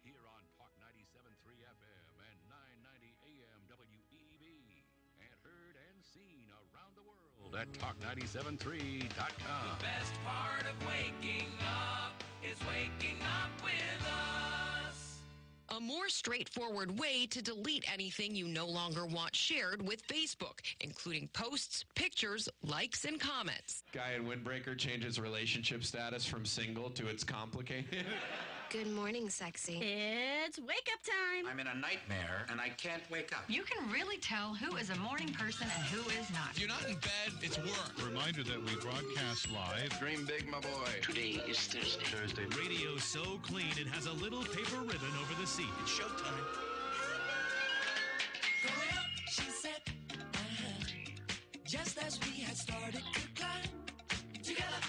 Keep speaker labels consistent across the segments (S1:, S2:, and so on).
S1: here on Talk 97.3 FM and 990 AM WEB. And heard and seen around the world at talk973.com.
S2: The best part of waking up is waking up with us.
S3: A more straightforward way to delete anything you no longer want shared with Facebook, including posts, pictures, likes, and comments.
S4: Guy in Windbreaker changes relationship status from single to it's complicated.
S5: Good morning, sexy.
S6: It's wake up time.
S7: I'm in a nightmare and I can't wake up.
S8: You can really tell who is a morning person and who is not.
S9: If you're not in bed, it's work.
S10: Reminder that we broadcast live.
S7: Dream big, my boy.
S11: Today is Thursday.
S12: Radio so clean it has a little paper ribbon over the seat. It's showtime.
S2: Going up, she said, just as we had started to climb together.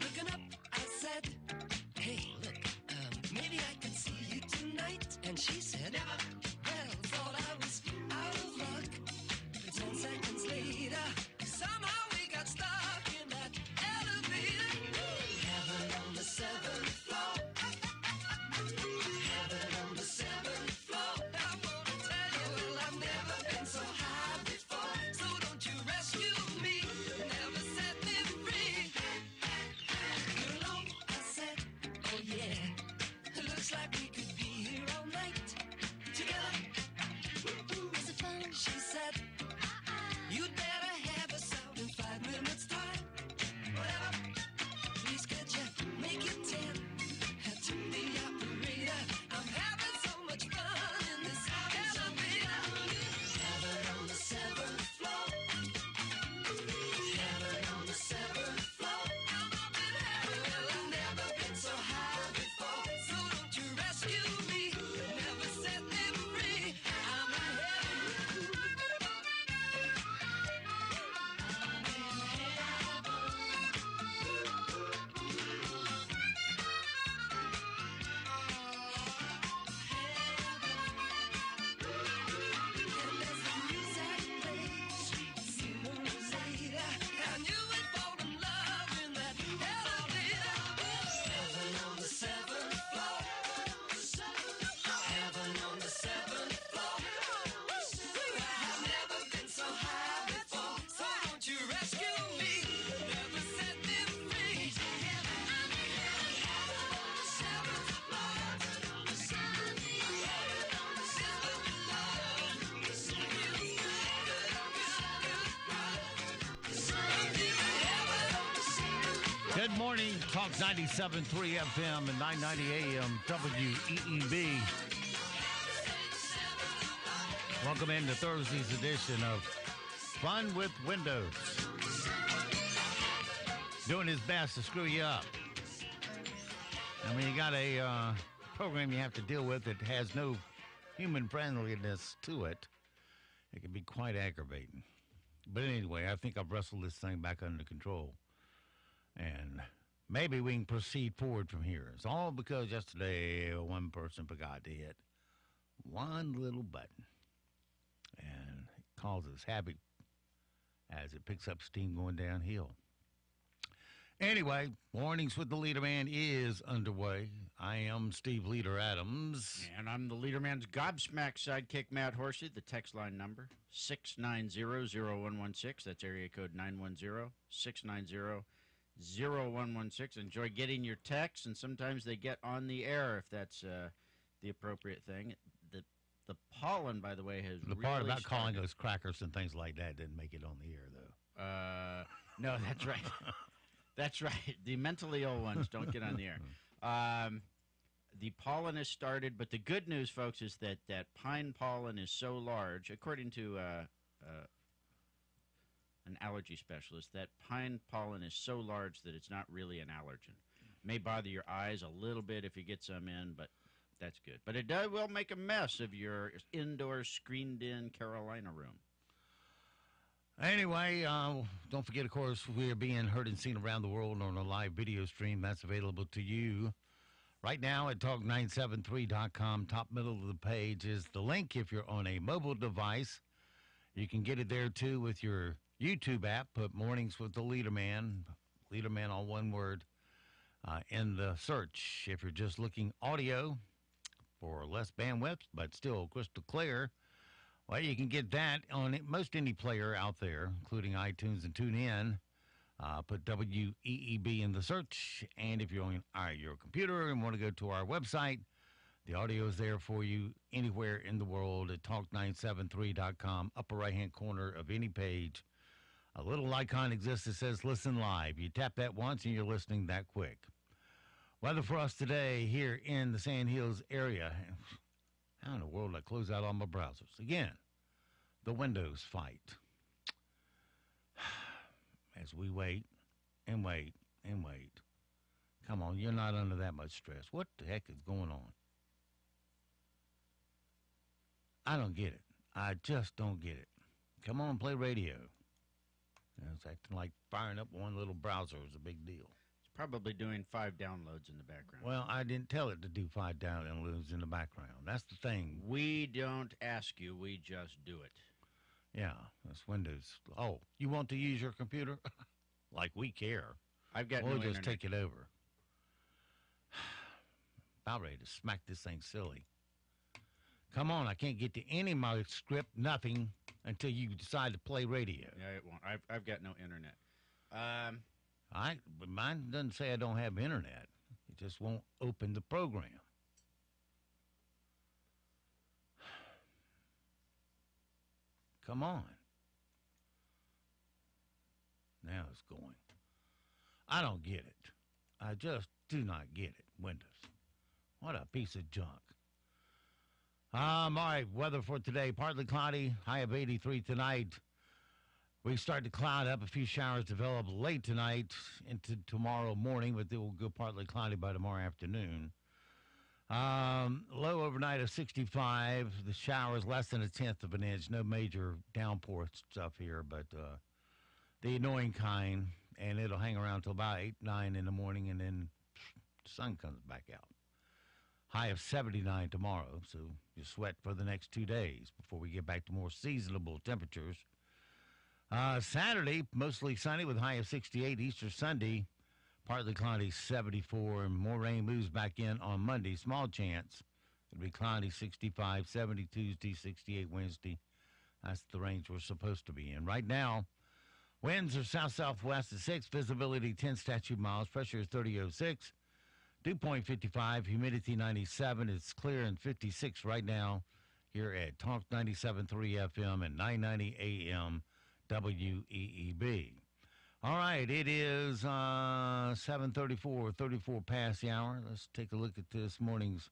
S2: Looking up, I said, hey, look, maybe I can see you tonight. And she said, never. Well, thought I was out of luck. 10 seconds later, somehow we got stuck in that elevator. Heaven on the 7th floor. Heaven on the 7th floor. I wanna tell you, well, I've never been so high before. So don't you rescue me, never set me free. Girl, oh, I said, oh yeah, looks like we could be here all night together. Is it fun? She said, you'd better have us out in 5 minutes time. Whatever, please could you make it 10? To the operator, I'm having so much fun in this elevator. Heaven on the 7th floor. Heaven on the 7th floor. I'm up in heaven. Well, I've never been so high before. So don't you rescue me, never set me free. I'm in heaven. And as the music plays, sooner or later, I knew we'd fall in love in that elevator. Heaven on the 7th floor. Heaven on the 7th floor. I've never been so high before. So don't you rescue me, never set me free. Heaven on the 7th floor. Heaven on the 7th floor.
S13: Good morning, Talk 97.3 FM and 990 AM WEEB. Welcome into Thursday's edition of Fun with Windows. Doing his best to screw you up. I mean, you got a program you have to deal with that has no human friendliness to it. It can be quite aggravating. But anyway, I think I've wrestled this thing back under control. And maybe we can proceed forward from here. It's all because yesterday one person forgot to hit one little button. And it causes havoc as it picks up steam going downhill. Anyway, Mornings with the LeaderMan is underway. I am Steve Leader Adams.
S14: And I'm the LeaderMan's gobsmack sidekick, Matt Horsey. The text line number, 690-0116. That's area code 910-690-0116. 0116. Enjoy getting your texts, and sometimes they get on the air if that's the appropriate thing. The pollen, by the way, has
S13: the part about calling us crackers and things like that didn't make it on the air, though.
S14: No, that's right. That's right. The mentally ill ones don't get on the air. The pollen has started, but the good news, folks, is that pine pollen is so large, according to an allergy specialist, that pine pollen is so large that it's not really an allergen. May bother your eyes a little bit if you get some in, but that's good. But it will make a mess of your indoor screened-in Carolina room.
S13: Anyway, don't forget, of course, we're being heard and seen around the world on a live video stream that's available to you right now at talk973.com. Top middle of the page is the link if you're on a mobile device. You can get it there, too, with your YouTube app. Put Mornings with the LeaderMan, LeaderMan all one word, in the search. If you're just looking audio, for less bandwidth, but still crystal clear. Well, you can get that on most any player out there, including iTunes and TuneIn. Put WEEB in the search, and if you're on your computer and want to go to our website, the audio is there for you anywhere in the world at talk973.com, upper right-hand corner of any page. A little icon exists that says Listen Live. You tap that once, and you're listening that quick. Weather for us today here in the Sand Hills area. How in the world did I close out all my browsers? Again, the Windows fight. As we wait and wait and wait. Come on, you're not under that much stress. What the heck is going on? I don't get it. I just don't get it. Come on, play radio. It's acting like firing up one little browser is a big deal.
S14: It's probably doing 5 downloads in the background.
S13: Well, I didn't tell it to do 5 downloads in the background. That's the thing.
S14: We don't ask you. We just do it.
S13: Yeah, that's Windows. Oh, you want to use your computer? Like we care.
S14: I've got
S13: we'll
S14: no
S13: just
S14: internet.
S13: take it over. About ready to smack this thing silly. Come on, I can't get to any of my script, nothing, until you decide to play radio.
S14: Yeah, it won't. I've got no internet.
S13: But mine doesn't say I don't have internet. It just won't open the program. Come on. Now it's going. I don't get it. I just do not get it. Windows. What a piece of junk. All right, weather for today. Partly cloudy, high of 83 tonight. We start to cloud up. A few showers develop late tonight into tomorrow morning, but they will go partly cloudy by tomorrow afternoon. Low overnight of 65. The showers less than 1/10 of an inch. No major downpour stuff here, but the annoying kind. And it'll hang around till about 8, 9 in the morning, and then the sun comes back out. High of 79 tomorrow, so you sweat for the next 2 days before we get back to more seasonable temperatures. Saturday, mostly sunny with high of 68. Easter Sunday, partly cloudy, 74. And more rain moves back in on Monday. Small chance. It'll be cloudy, 65, 70 Tuesday, 68 Wednesday. That's the range we're supposed to be in. Right now, winds are south-southwest at 6. Visibility 10 statute miles. Pressure is 30.06. Dew point 55. Humidity 97. It's clear and 56 right now here at Talk 97.3 FM and 990 AM WEEB. All right, it is 7:34, 34 past the hour. Let's take a look at this morning's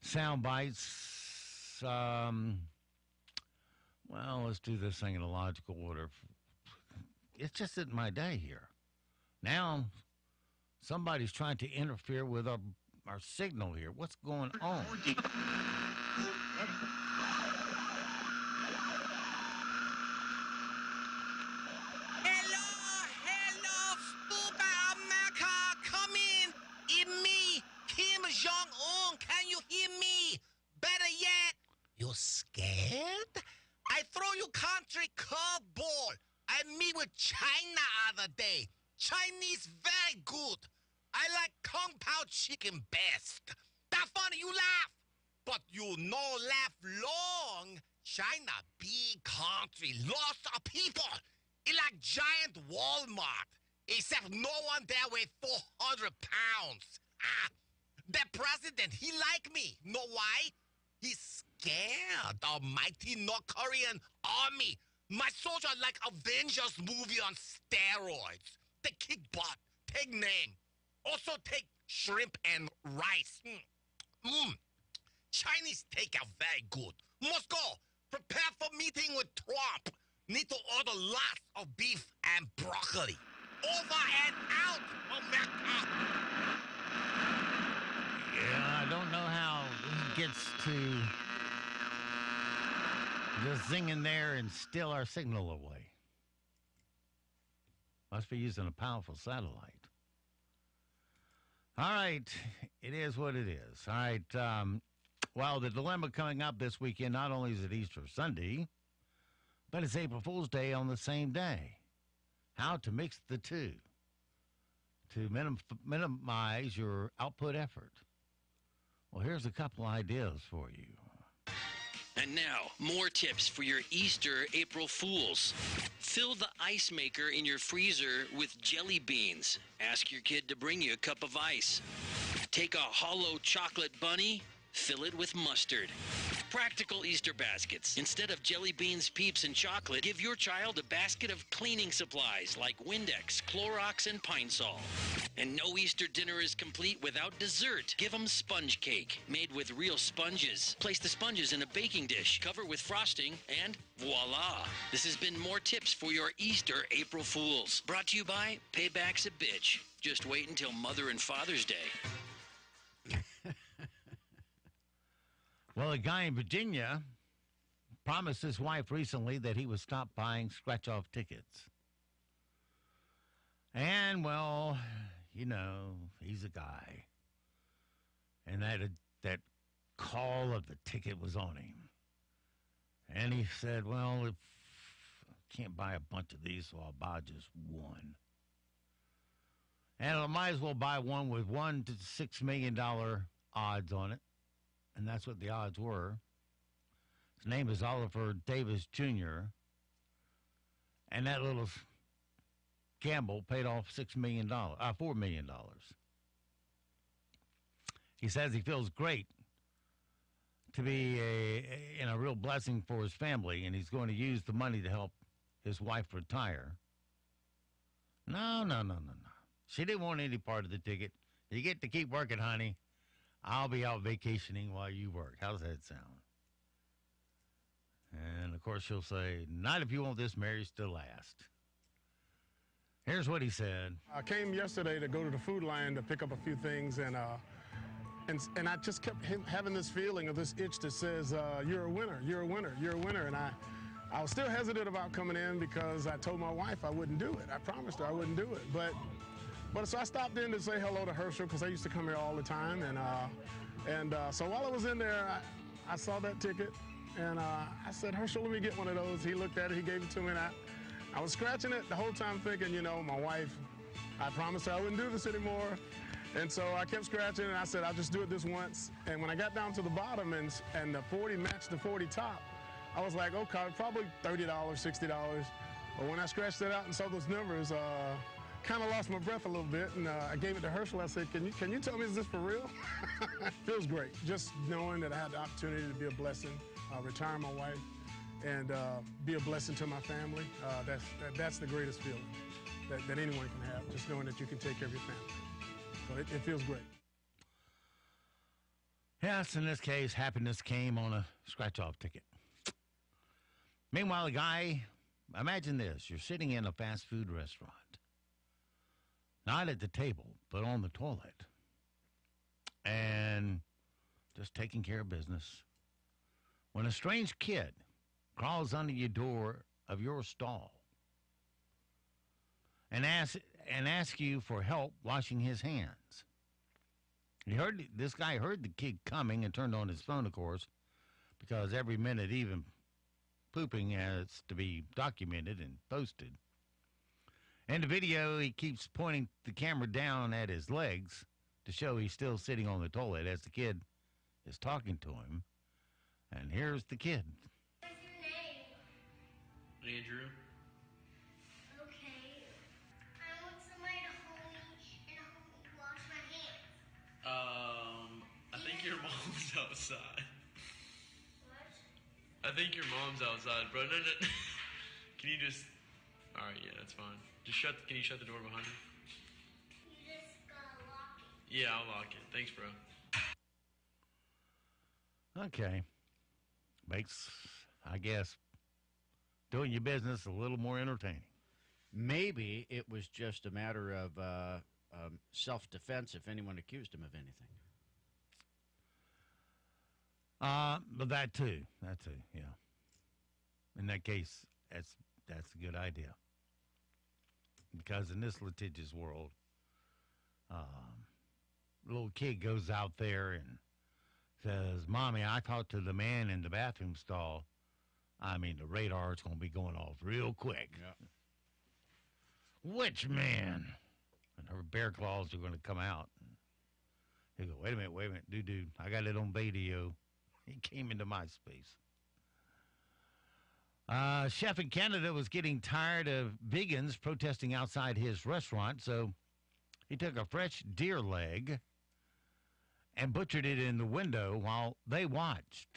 S13: sound bites. Well, let's do this thing in a logical order. It just isn't my day here. Now, somebody's trying to interfere with our signal here. What's going on?
S2: Hello, stupid America, come in. It's me, Kim Jong-un. Can you hear me? Better yet, you scared? I throw you country curveball. I meet with China other day. Chinese very good. I like Kung Pao chicken best. That funny you laugh, but you no laugh long. China big country, lots of people. It like giant Walmart, except no one there weigh 400 pounds. That president, he like me. Know why? He's scared of mighty North Korean army. My soldier like Avengers movie on steroids. They kick butt, take name. Also take shrimp and rice. Chinese takeout very good. Moscow, prepare for meeting with Trump. Need to order lots of beef and broccoli. Over and out, America.
S13: Yeah, I don't know how he gets to just zing in there and steal our signal away. Must be using a powerful satellite. All right, it is what it is. All right, well, the dilemma coming up this weekend, not only is it Easter Sunday, but it's April Fool's Day on the same day. How to mix the two to minimize your output effort. Well, here's a couple ideas for you.
S9: And now, more tips for your Easter April Fools. Fill the ice maker in your freezer with jelly beans. Ask your kid to bring you a cup of ice. Take a hollow chocolate bunny, fill it with mustard. Practical Easter baskets. Instead of jelly beans, Peeps, and chocolate, give your child a basket of cleaning supplies like Windex, Clorox, and Pine Sol. And no Easter dinner is complete without dessert. Give them sponge cake, made with real sponges. Place the sponges in a baking dish, cover with frosting, and voila! This has been more tips for your Easter April Fools. Brought to you by Payback's a Bitch. Just wait until Mother and Father's Day.
S13: Well, a guy in Virginia promised his wife recently that he would stop buying scratch-off tickets. And, well, you know, he's a guy. And that call of the ticket was on him. And he said, well, if I can't buy a bunch of these, so I'll buy just one. And I might as well buy one with $1 to $6 million odds on it. And that's what the odds were. His name is Oliver Davis Jr. And that little gamble paid off $4 million. He says he feels great to be a real blessing for his family, and he's going to use the money to help his wife retire. No. She didn't want any part of the ticket. You get to keep working, honey. I'll be out vacationing while you work. How does that sound? And, of course, she'll say, not if you want this marriage to last. Here's what he said.
S11: I came yesterday to go to the food line to pick up a few things, and I just kept having this feeling of this itch that says, you're a winner, you're a winner, you're a winner. And I was still hesitant about coming in because I told my wife I wouldn't do it. I promised her I wouldn't do it. But so I stopped in to say hello to Herschel because I used to come here all the time. And so while I was in there, I saw that ticket, and I said, Herschel, let me get one of those. He looked at it. He gave it to me, and I was scratching it the whole time thinking, you know, my wife, I promised her I wouldn't do this anymore. And so I kept scratching, and I said, I'll just do it this once. And when I got down to the bottom and the 40 matched the 40 top, I was like, okay, probably $30, $60. But when I scratched it out and saw those numbers, kind of lost my breath a little bit, and I gave it to Herschel. I said, can you tell me, is this for real? Feels great, just knowing that I had the opportunity to be a blessing, retire my wife, and be a blessing to my family. That's the greatest feeling that anyone can have, just knowing that you can take care of your family. So it feels great.
S13: Yes, in this case, happiness came on a scratch-off ticket. Meanwhile, a guy, imagine this, you're sitting in a fast food restaurant. Not at the table, but on the toilet. And just taking care of business. When a strange kid crawls under your door of your stall and asks you for help washing his hands. This guy heard the kid coming and turned on his phone, of course, because every minute, even pooping, has to be documented and posted. In the video, he keeps pointing the camera down at his legs to show he's still sitting on the toilet as the kid is talking to him. And here's the kid.
S15: What's your name?
S16: Andrew.
S15: Okay. I want somebody to hold me and help me wash my hands.
S16: I think your mom's outside.
S15: What?
S16: I think your mom's outside, bro. No. Can you just... All right, yeah, that's fine. Can you shut the door behind you?
S15: You just gotta lock it.
S16: Yeah, I'll lock it. Thanks, bro.
S13: Okay. Makes, I guess, doing your business a little more entertaining.
S14: Maybe it was just a matter of self-defense if anyone accused him of anything.
S13: But that too, yeah. In that case, that's a good idea. Because in this litigious world, little kid goes out there and says, Mommy, I talked to the man in the bathroom stall. I mean, the radar's going to be going off real quick.
S14: Yeah.
S13: Which man? And her bear claws are going to come out. He go, wait a minute, dude. I got it on video. He came into my space. Chef in Canada was getting tired of vegans protesting outside his restaurant, so he took a fresh deer leg and butchered it in the window while they watched.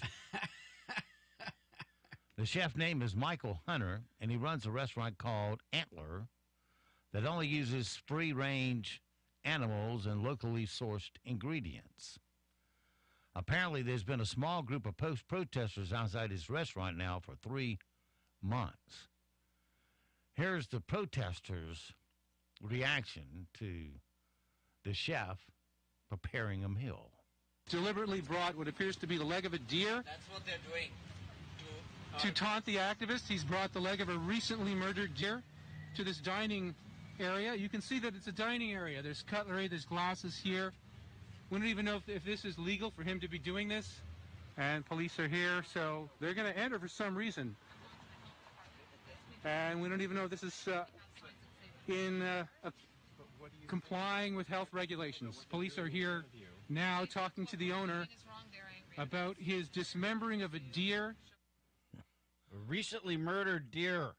S13: The chef name is Michael Hunter, and he runs a restaurant called Antler that only uses free-range animals and locally sourced ingredients. Apparently, there's been a small group of protesters outside his restaurant now for 3 months. Here's the protesters' reaction to the chef preparing a meal.
S17: Deliberately brought what appears to be the leg of a deer.
S18: That's what they're doing.
S17: To taunt the activists, he's brought the leg of a recently murdered deer to this dining area. You can see that it's a dining area. There's cutlery, there's glasses here. We don't even know if this is legal for him to be doing this. And police are here, so they're going to enter for some reason. And we don't even know if this is complying with health regulations. Police are here now talking to the owner about his dismembering of a deer.
S14: A recently murdered deer.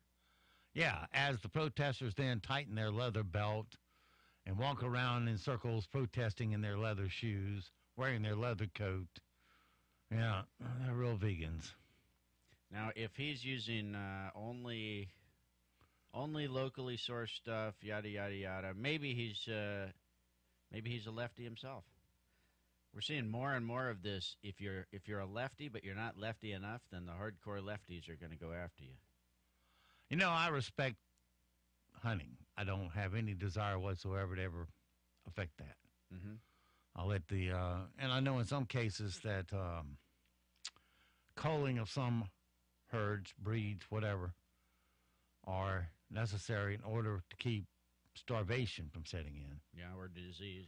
S13: Yeah, as the protesters then tighten their leather belt and walk around in circles protesting in their leather shoes, wearing their leather coat. Yeah, they're real vegans.
S14: Now, if he's using only locally sourced stuff, yada yada yada, maybe he's a lefty himself. We're seeing more and more of this. If you're a lefty but you're not lefty enough, then the hardcore lefties are going to go after you.
S13: You know, I respect hunting. I don't have any desire whatsoever to ever affect that.
S14: Mm-hmm.
S13: I'll let and I know in some cases that culling of some herds, breeds, whatever, are necessary in order to keep starvation from setting in.
S14: Yeah, or disease.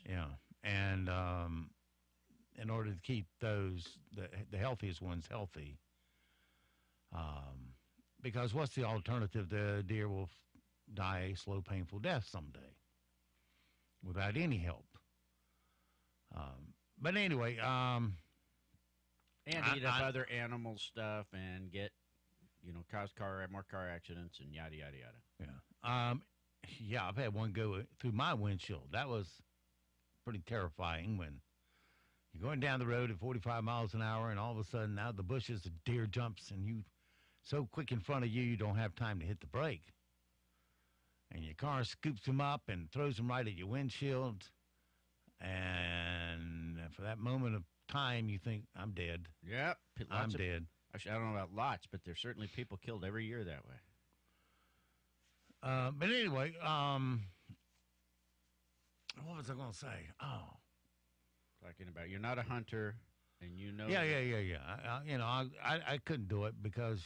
S13: Yeah, and in order to keep those, the healthiest ones healthy, because what's the alternative? The deer will die a slow, painful death someday without any help. But anyway,
S14: and eat up other animal stuff and get, cause more car accidents and yada yada yada.
S13: Yeah. Yeah, I've had one go through my windshield. That was pretty terrifying when you're going down the road at 45 miles an hour and all of a sudden out of the bushes, a deer jumps and you so quick in front of you, you don't have time to hit the brake. And your car scoops him up and throws him right at your windshield. And for that moment of time, you think, I'm dead.
S14: Yep.
S13: I'm dead.
S14: Actually, I don't know about lots, but there's certainly people killed every year that way.
S13: But anyway, what was I going to say? Oh.
S14: Talking about you're not a hunter, and you know.
S13: Yeah. I couldn't do it because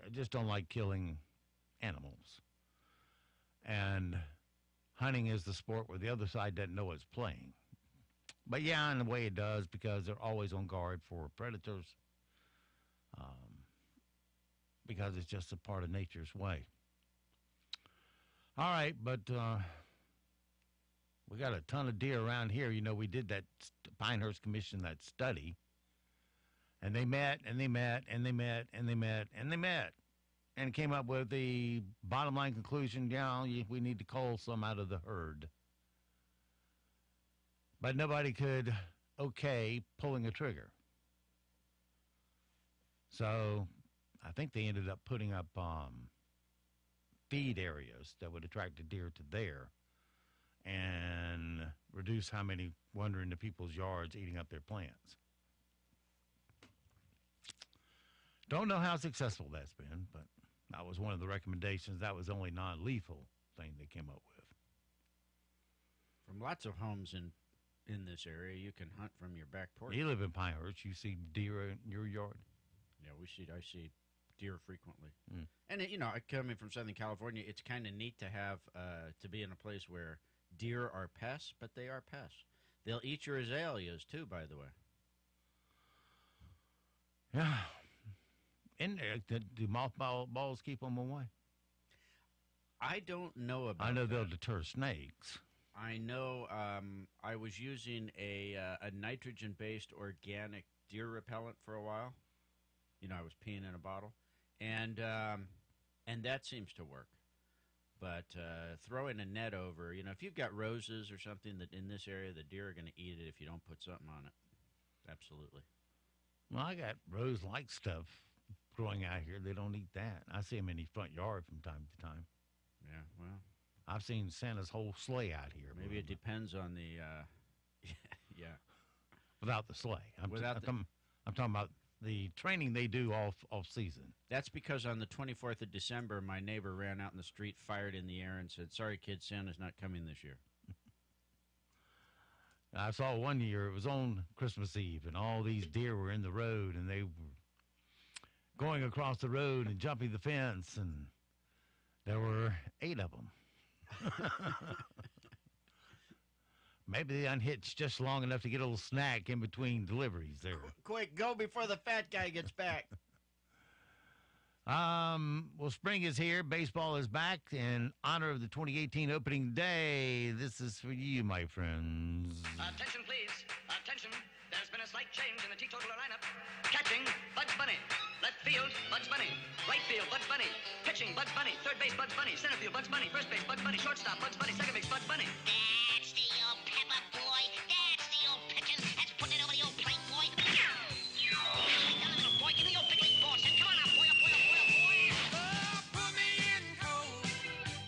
S13: I just don't like killing animals. And hunting is the sport where the other side doesn't know it's playing. But yeah, in a way it does because they're always on guard for predators. Because it's just a part of nature's way. All right, but we got a ton of deer around here. We did that Pinehurst Commission, that study. And they met, and they met, and they met, and they met, and they met. And came up with the bottom line conclusion, we need to cull some out of the herd. But nobody could pulling a trigger. So I think they ended up putting up feed areas that would attract the deer to there and reduce how many wander into people's yards eating up their plants. Don't know how successful that's been, but that was one of the recommendations. That was the only non-lethal thing they came up with.
S14: From lots of homes in this area, you can hunt from your back porch.
S13: You live in Pinehurst. You see deer in your yard?
S14: Yeah, I see deer frequently.
S13: Mm.
S14: And, coming from Southern California, it's kind of neat to have, to be in a place where deer are pests, but they are pests. They'll eat your azaleas, too, by the way.
S13: Yeah. And do mothballs keep them away?
S14: I don't know about
S13: I know
S14: that.
S13: they'll deter snakes.
S14: I know I was using a nitrogen-based organic deer repellent for a while. You know, I was peeing in a bottle, and that seems to work. But throwing a net over, you know, if you've got roses or something that in this area, the deer are going to eat it if you don't put something on it. Absolutely.
S13: Well, I got rose-like stuff growing out here. They don't eat that. I see them in the front yard from time to time.
S14: Yeah, well.
S13: I've seen Santa's whole sleigh out here.
S14: Maybe it depends on the, yeah.
S13: Without the sleigh. I'm talking about the training they do off season.
S14: That's because on the 24th of December, my neighbor ran out in the street, fired in the air, and said, "Sorry, kids, Santa's not coming this year."
S13: I saw one year, it was on Christmas Eve, and all these deer were in the road, and they were going across the road and jumping the fence, and there were 8 of them. Maybe they unhitched just long enough to get a little snack in between deliveries there.
S14: Quick, go before the fat guy gets back.
S13: Well, spring is here. Baseball is back in honor of the 2018 opening day. This is for you, my friends.
S2: Attention, please. Attention. There's been a slight change in the teetotaler lineup. Catching, Bugs Bunny. Left field, Bugs Bunny. Right field, Bugs Bunny. Pitching, Bugs Bunny. Third base, Bugs Bunny. Center field, Bugs Bunny. First base, Bugs Bunny. Shortstop, Bugs Bunny. Second base, Bugs Bunny.
S15: That's the old pepper boy. That's the old pitching. That's putting it over the old plate, boy. Come on, little boy. Give me the old big league ball. Come on now, boy.
S2: Oh, put me in cold.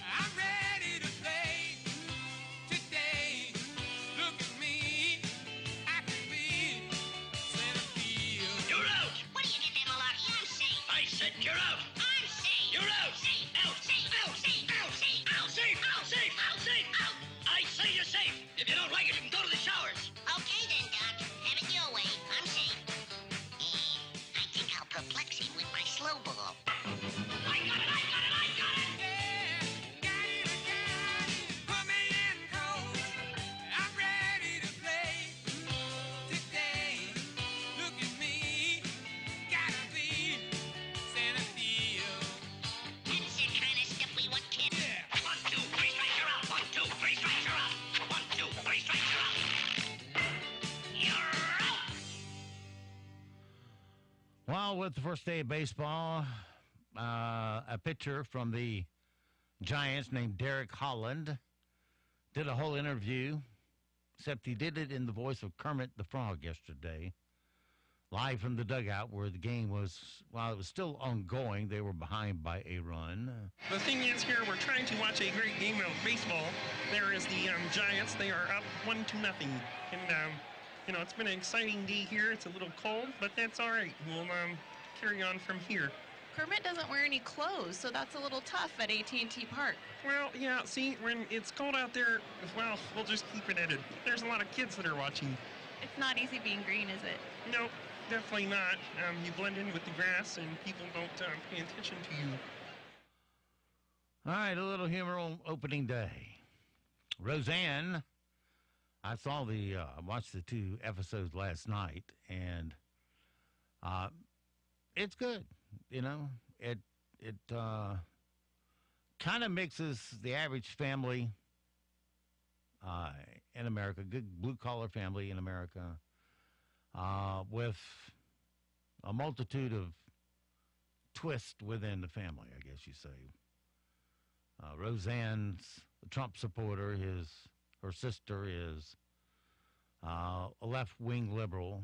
S2: I'm ready to play today. Look at me. I can be center field.
S15: You're out. What do you get there, Malarkey? I'm safe.
S9: I said you're out.
S15: I'm safe.
S9: You're out.
S15: Safe.
S9: Out.
S15: Safe.
S9: Out.
S15: Safe.
S9: Out.
S15: Safe.
S9: Out. Safe. Out. Safe. Out. Safe.
S15: Out.
S9: I say you're safe. If you don't like it, you can go to the showers.
S15: Okay then, Doc. Have it your way. I'm safe. I think I'll perplex him with my slow ball.
S2: I got it. Yeah, got it. Put me in cold. I'm ready to play today. Look at me. Gotta be center field.
S15: That's the kind of stuff we want, kid.
S9: 1, 2, 3 strikes, you're out. 1, 2, 3 strikes, you're out. 1, 2, 3 strikes, you're out. You're out.
S13: Well, with the first day of baseball, a pitcher from the Giants named Derek Holland did a whole interview, except he did it in the voice of Kermit the Frog yesterday, live from the dugout where the game was, while it was still ongoing, they were behind by a run.
S18: The thing is here, we're trying to watch a great game of baseball. There is the Giants. They are up 1-0. And, you know, it's been an exciting day here. It's a little cold, but that's all right. We'll carry on from here.
S6: Kermit doesn't wear any clothes, so that's a little tough at AT&T Park.
S18: Well, yeah, see, when it's cold out there, well, we'll just keep it at it. There's a lot of kids that are watching.
S6: It's not easy being green, is it?
S18: Nope, definitely not. You blend in with the grass, and people don't pay attention to you.
S13: All right, a little humor on opening day. Roseanne, I watched the 2 episodes last night, and it's good. You know, it kind of mixes the average family in America, good blue-collar family in America, with a multitude of twists within the family, I guess you say. Roseanne's a Trump supporter. Her sister is a left-wing liberal.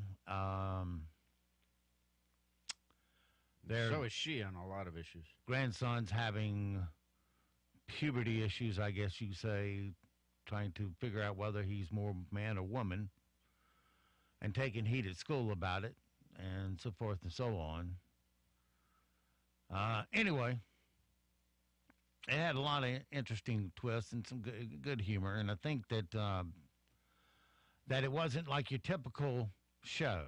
S14: So is she on a lot of issues.
S13: Grandson's having puberty issues, I guess you say, trying to figure out whether he's more man or woman, and taking heat at school about it, and so forth and so on. Anyway, it had a lot of interesting twists and some good humor, and I think that that it wasn't like your typical show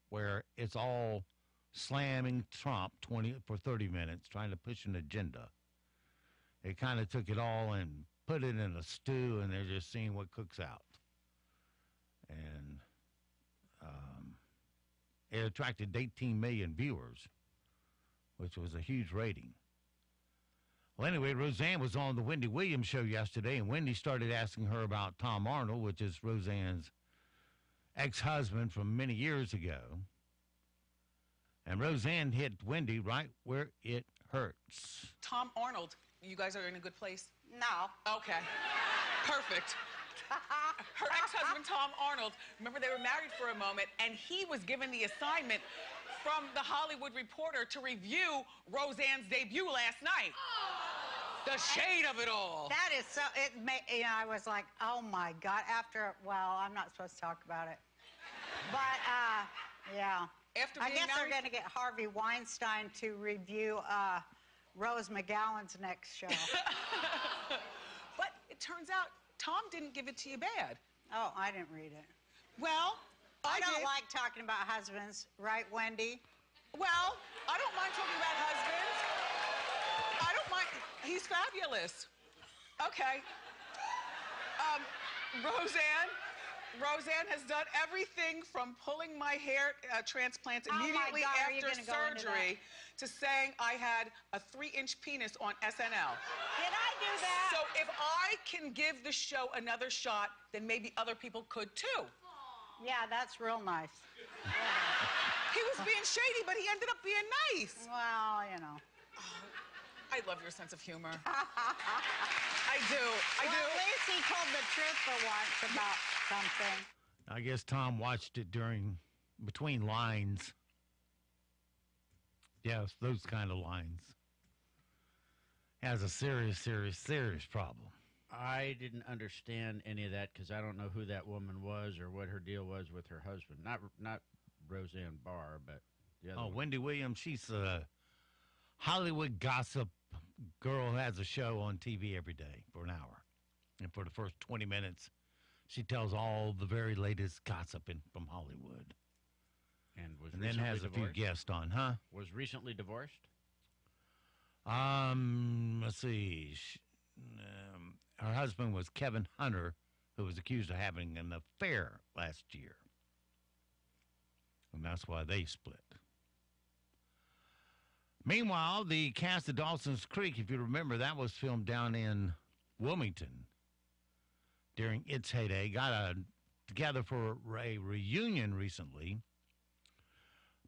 S13: where it's all slamming Trump for 30 minutes, trying to push an agenda. They kind of took it all and put it in a stew, and they're just seeing what cooks out. And it attracted 18 million viewers, which was a huge rating. Well, anyway, Roseanne was on the Wendy Williams show yesterday, and Wendy started asking her about Tom Arnold, which is Roseanne's ex-husband from many years ago. And Roseanne hit Wendy right where it hurts.
S19: Tom Arnold, you guys are in a good place?
S20: No.
S19: Okay. Perfect. Her ex-husband, Tom Arnold, remember they were married for a moment, and he was given the assignment from The Hollywood Reporter to review Roseanne's debut last night. The shade of it all.
S20: That is so, I was like, oh my God, well, I'm not supposed to talk about it. But, yeah. I guess they're going to get Harvey Weinstein to review Rose McGowan's next show.
S19: But it turns out Tom didn't give it to you bad.
S20: Oh, I didn't read it.
S19: Well,
S20: I don't like talking about husbands, right, Wendy?
S19: Well, I don't mind talking about husbands. I don't mind. He's fabulous. Okay. Roseanne has done everything from pulling my hair transplants immediately after surgery to saying I had a 3-inch penis on SNL.
S20: Did I do that?
S19: So if I can give the show another shot, then maybe other people could too.
S20: Yeah, that's real nice. Yeah.
S19: He was being shady, but he ended up being nice.
S20: Well, you know.
S19: Oh, I love your sense of humor. I do.
S20: Well, at least he told the truth for once about something.
S13: I guess Tom watched it between lines. Yes, those kind of lines. Has a serious problem.
S14: I didn't understand any of that because I don't know who that woman was or what her deal was with her husband. Not Roseanne Barr, but the other one.
S13: Wendy Williams, she's a Hollywood gossip girl who has a show on TV every day for an hour. And for the first 20 minutes, she tells all the very latest gossip from Hollywood.
S14: And
S13: then has a few guests on, huh?
S14: Was recently divorced?
S13: Let's see. Her husband was Kevin Hunter, who was accused of having an affair last year. And that's why they split. Meanwhile, the cast of Dawson's Creek, if you remember, that was filmed down in Wilmington during its heyday. Got together for a reunion recently.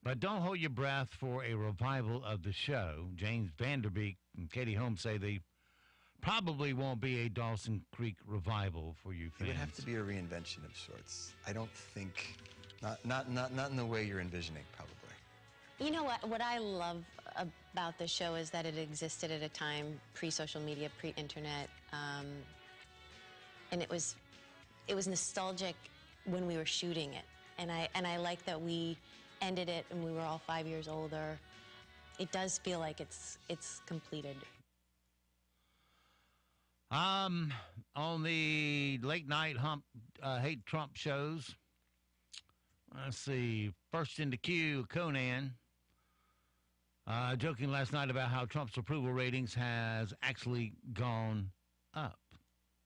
S13: But don't hold your breath for a revival of the show. James Vanderbeek and Katie Holmes say they probably won't be a Dawson Creek revival for you fans.
S21: It would have to be a reinvention of sorts. I don't think, not in the way you're envisioning, probably.
S5: You know what I love about the show is that it existed at a time pre-social media, pre-internet, and it was nostalgic when we were shooting it, and I like that we ended it and we were all 5 years older. It does feel like it's completed.
S13: On the late night hate Trump shows, let's see, first in the queue, Conan, joking last night about how Trump's approval ratings has actually gone up.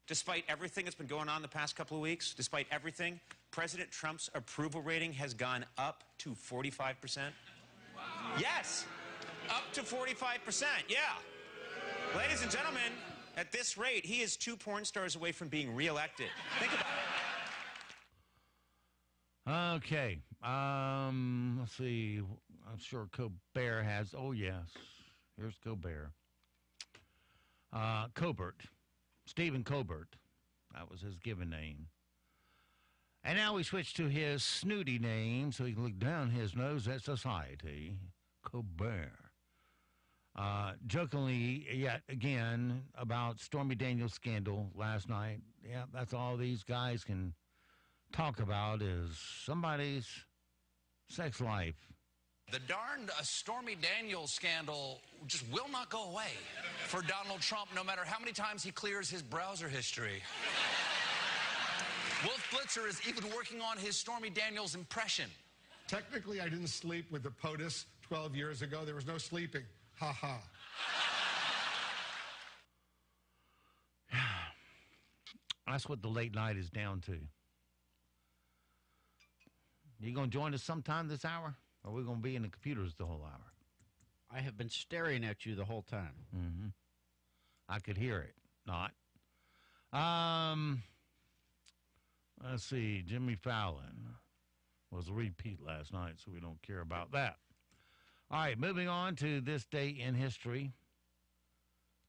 S22: Despite everything that's been going on the past couple of weeks, despite everything, President Trump's approval rating has gone up to 45%. Wow. Yes, up to 45%, yeah. Ladies and gentlemen, at this rate, he is 2 porn stars away from being reelected. Think about
S13: it. Okay. Let's see. I'm sure Colbert has. Oh, yes. Here's Colbert. Colbert. Stephen Colbert. That was his given name. And now we switch to his snooty name so he can look down his nose at society. Colbert. Jokingly, yet again, about Stormy Daniels' scandal last night. Yeah, that's all these guys can talk about is somebody's sex life.
S23: The darned Stormy Daniels scandal just will not go away for Donald Trump, no matter how many times he clears his browser history. Wolf Blitzer is even working on his Stormy Daniels impression.
S24: Technically, I didn't sleep with the POTUS 12 years ago. There was no sleeping. Ha ha.
S13: That's what the late night is down to. You going to join us sometime this hour? Or are we going to be in the computers the whole hour?
S14: I have been staring at you the whole time.
S13: Mm-hmm. I could hear it. Not. Let's see. Jimmy Fallon was a repeat last night, so we don't care about that. All right, moving on to this day in history.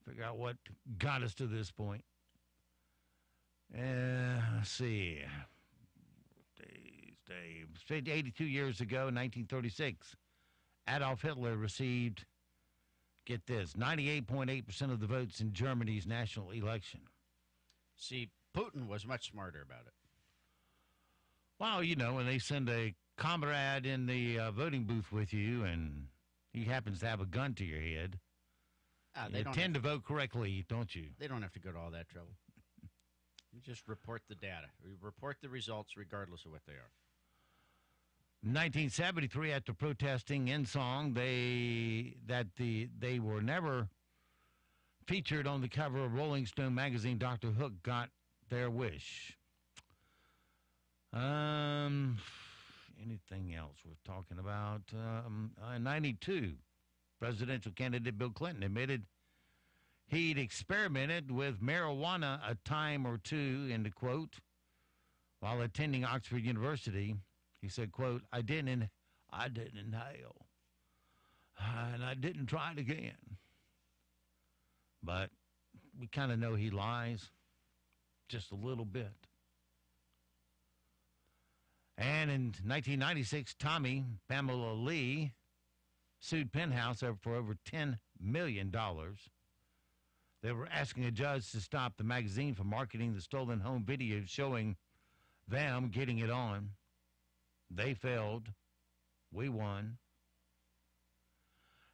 S13: Figure out what got us to this point. Let's see. Dave. 82 years ago, 1936, Adolf Hitler received, get this, 98.8% of the votes in Germany's national election.
S14: See, Putin was much smarter about it.
S13: Well, you know, when they send a comrade in the voting booth with you and he happens to have a gun to your head, you tend to vote correctly, don't you?
S14: They don't have to go to all that trouble. You just report the data. We report the results regardless of what they are.
S13: 1973, after protesting in song, they were never featured on the cover of Rolling Stone magazine, Dr. Hook got their wish. Anything else worth talking about? In 92, presidential candidate Bill Clinton admitted he'd experimented with marijuana a time or two, end quote, while attending Oxford University. He said, quote, I didn't inhale, and I didn't try it again. But we kind of know he lies just a little bit. And in 1996, Tommy Pamela Lee sued Penthouse for over $10 million. They were asking a judge to stop the magazine from marketing the stolen home videos showing them getting it on. They failed. We won.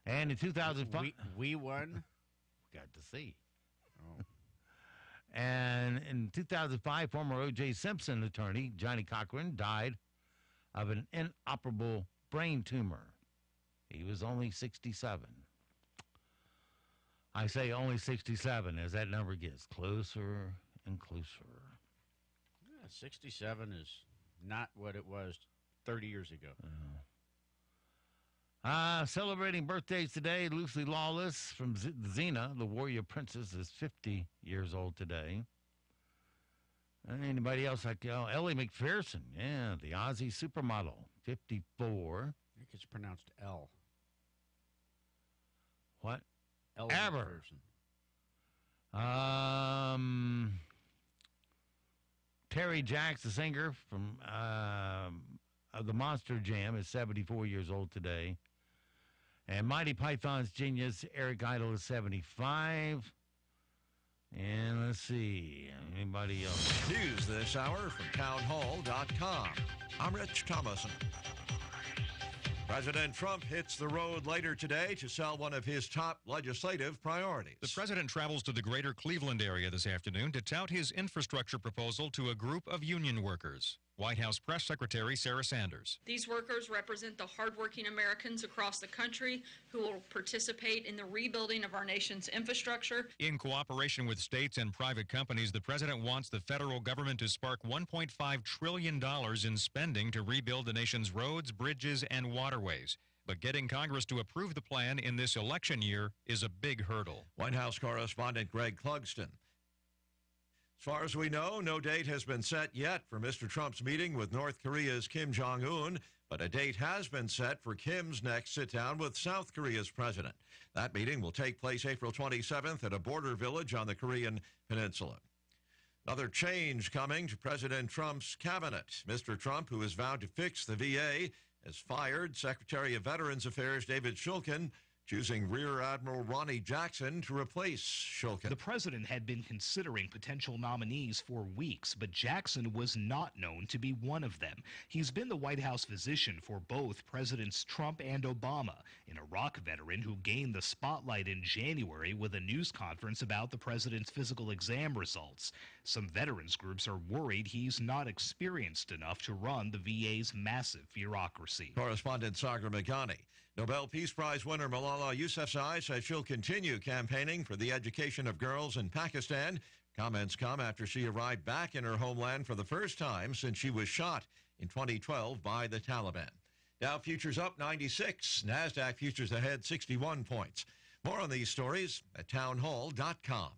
S13: And in 2005...
S14: We won?
S13: Got to see. Oh. And in 2005, former O.J. Simpson attorney Johnny Cochran died of an inoperable brain tumor. He was only 67. I say only 67 as that number gets closer and closer.
S14: Yeah, 67 is not what it was 30 years ago.
S13: Celebrating birthdays today, Lucy Lawless from Xena, the warrior princess, is 50 years old today. Anybody else like Ellie McPherson? Yeah, the Aussie supermodel, 54.
S14: I think it's pronounced L.
S13: What?
S14: L.
S13: Ever. Terry Jacks, the singer from of the Monster Jam, is 74 years old today. And Mighty Python's genius Eric Idle is 75. And let's see, anybody else?
S1: News this hour from townhall.com. I'm Rich Thomason. President Trump hits the road later today to sell one of his top legislative priorities.
S3: The president travels to the greater Cleveland area this afternoon to tout his infrastructure proposal to a group of union workers. White House Press Secretary Sarah Sanders.
S4: These workers represent the hardworking Americans across the country who will participate in the rebuilding of our nation's infrastructure.
S3: In cooperation with states and private companies, the president wants the federal government to spark $1.5 trillion in spending to rebuild the nation's roads, bridges, and waterways. But getting Congress to approve the plan in this election year is a big hurdle.
S1: White House correspondent Greg Clugston. As far as we know, no date has been set yet for Mr. Trump's meeting with North Korea's Kim Jong-un, but a date has been set for Kim's next sit-down with South Korea's president. That meeting will take place April 27th at a border village on the Korean peninsula. Another change coming to President Trump's cabinet. Mr. Trump, who has vowed to fix the VA, has fired Secretary of Veterans Affairs David Shulkin, choosing Rear Admiral Ronnie Jackson to replace Shulkin.
S8: The president had been considering potential nominees for weeks, but Jackson was not known to be one of them. He's been the White House physician for both Presidents Trump and Obama, an Iraq veteran who gained the spotlight in January with a news conference about the president's physical exam results. Some veterans groups are worried he's not experienced enough to run the VA's massive bureaucracy.
S1: Correspondent Sagar Meghani. Nobel Peace Prize winner Malala Yousafzai says she'll continue campaigning for the education of girls in Pakistan. Comments come after she arrived back in her homeland for the first time since she was shot in 2012 by the Taliban. Dow futures up 96, NASDAQ futures ahead 61 points. More on these stories at townhall.com.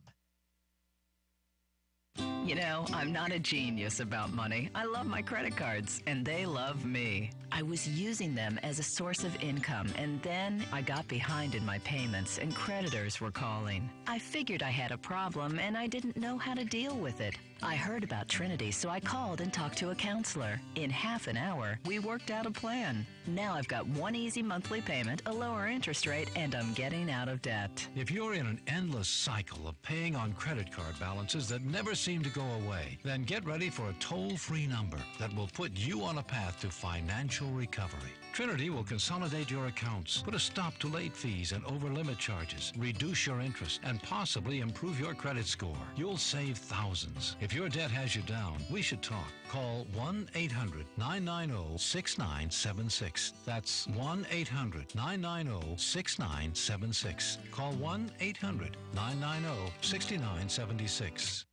S7: You know, I'm not a genius about money. I love my credit cards, and they love me. I was using them as a source of income, and then I got behind in my payments, and creditors were calling. I figured I had a problem, and I didn't know how to deal with it. I heard about Trinity, so I called and talked to a counselor. In half an hour, we worked out a plan. Now I've got one easy monthly payment, a lower interest rate, and I'm getting out of debt.
S10: If you're in an endless cycle of paying on credit card balances that never seem to go away, then get ready for a toll-free number that will put you on a path to financial recovery. Trinity will consolidate your accounts, put a stop to late fees and over-limit charges, reduce your interest, and possibly improve your credit score. You'll save thousands. If your debt has you down, we should talk. Call 1-800-990-6976. That's 1-800-990-6976. Call 1-800-990-6976.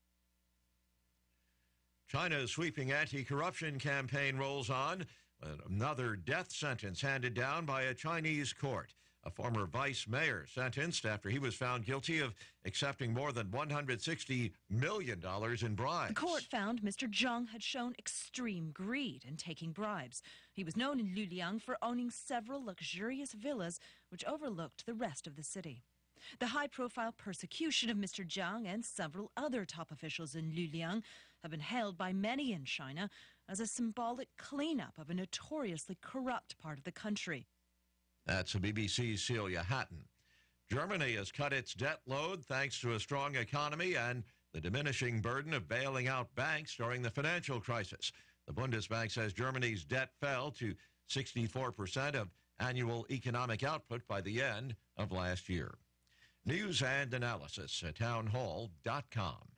S1: China's sweeping anti-corruption campaign rolls on. Another death sentence handed down by a Chinese court. A former vice mayor sentenced after he was found guilty of accepting more than $160 million in bribes.
S11: The court found Mr. Zhang had shown extreme greed in taking bribes. He was known in Luliang for owning several luxurious villas which overlooked the rest of the city. The high-profile persecution of Mr. Zhang and several other top officials in Luliang have been hailed by many in China as a symbolic cleanup of a notoriously corrupt part of the country.
S1: That's the BBC's Celia Hatton. Germany has cut its debt load thanks to a strong economy and the diminishing burden of bailing out banks during the financial crisis. The Bundesbank says Germany's debt fell to 64% of annual economic output by the end of last year. News and analysis at townhall.com.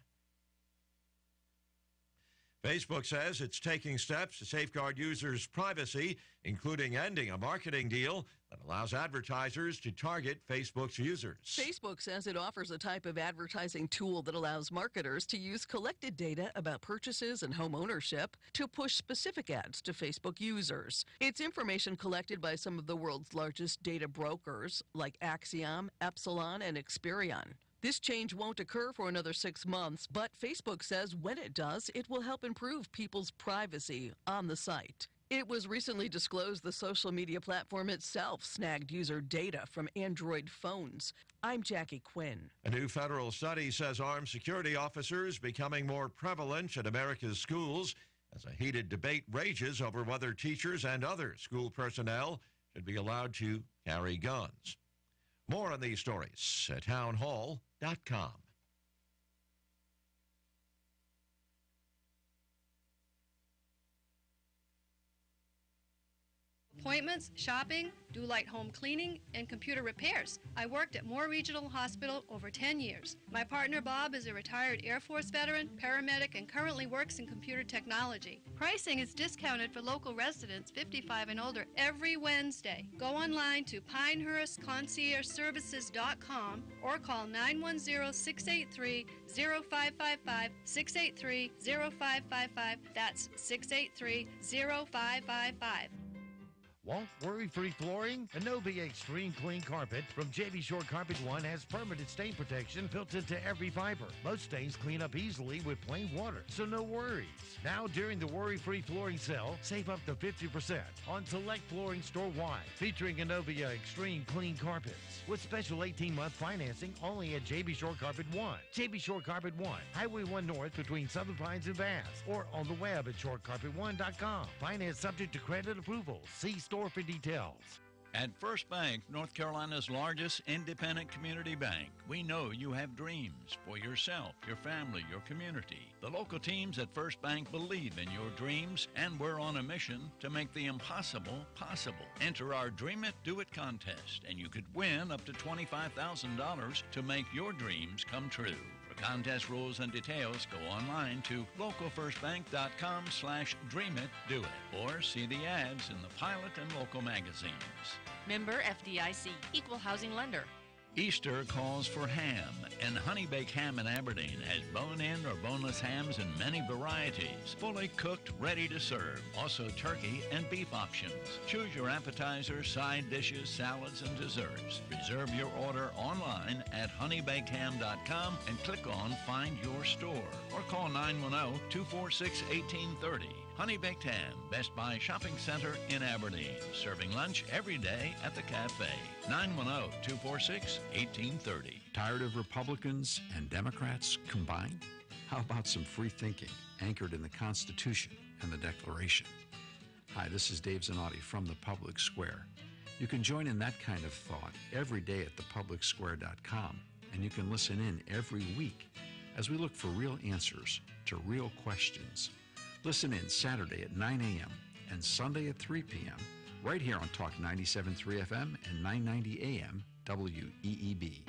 S1: Facebook says it's taking steps to safeguard users' privacy, including ending a marketing deal that allows advertisers to target Facebook's users.
S12: Facebook says it offers a type of advertising tool that allows marketers to use collected data about purchases and home ownership to push specific ads to Facebook users. It's information collected by some of the world's largest data brokers, like Axiom, Epsilon, and Experian. This change won't occur for another 6 months, but Facebook says when it does, it will help improve people's privacy on the site. It was recently disclosed the social media platform itself snagged user data from Android phones. I'm Jackie Quinn.
S1: A new federal study says armed security officers becoming more prevalent at America's schools as a heated debate rages over whether teachers and other school personnel should be allowed to carry guns. More on these stories at townhall.com.
S25: Appointments, shopping, do light home cleaning, and computer repairs. I worked at Moore Regional Hospital over 10 years. My partner Bob is a retired Air Force veteran, paramedic, and currently works in computer technology. Pricing is discounted for local residents 55 and older every Wednesday. Go online to PinehurstConciergeServices.com or call 910-683-0555, 683-0555. That's 683-0555.
S26: Want worry-free flooring? Innovia Extreme Clean Carpet from JB Shore Carpet One has permanent stain protection built into every fiber. Most stains clean up easily with plain water, so no worries. Now, during the worry-free flooring sale, save up to 50% on select flooring store-wide, featuring Innovia Extreme Clean Carpets with special 18-month financing only at JB Shore Carpet One. JB Shore Carpet One, Highway 1 North between Southern Pines and Bass, or on the web at shorecarpet1.com. Finance subject to credit approval. See store for details.
S27: At First Bank, North Carolina's largest independent community bank, we know you have dreams for yourself, your family, your community. The local teams at First Bank believe in your dreams, and we're on a mission to make the impossible possible. Enter our Dream It, Do It contest, and you could win up to $25,000 to make your dreams come true. For contest rules and details, go online to localfirstbank.com/dreamittdoit or see the ads in the Pilot and local magazines.
S28: Member FDIC, Equal Housing Lender.
S27: Easter calls for ham, and Honey Baked Ham in Aberdeen has bone-in or boneless hams in many varieties, fully cooked, ready to serve. Also turkey and beef options. Choose your appetizers, side dishes, salads, and desserts. Reserve your order online at honeybakedham.com and click on Find Your Store or call 910-246-1830. Honey Baked Ham, Best Buy Shopping Center in Aberdeen. Serving lunch every day at the cafe. 910-246-1830.
S2: Tired of Republicans and Democrats combined? How about some free thinking anchored in the Constitution and the Declaration? Hi, this is Dave Zanotti from the Public Square. You can join in that kind of thought every day at thepublicsquare.com, and you can listen in every week as we look for real answers to real questions. Listen in Saturday at 9 a.m. and Sunday at 3 p.m. right here on Talk 97.3 FM and 990 AM WEEB.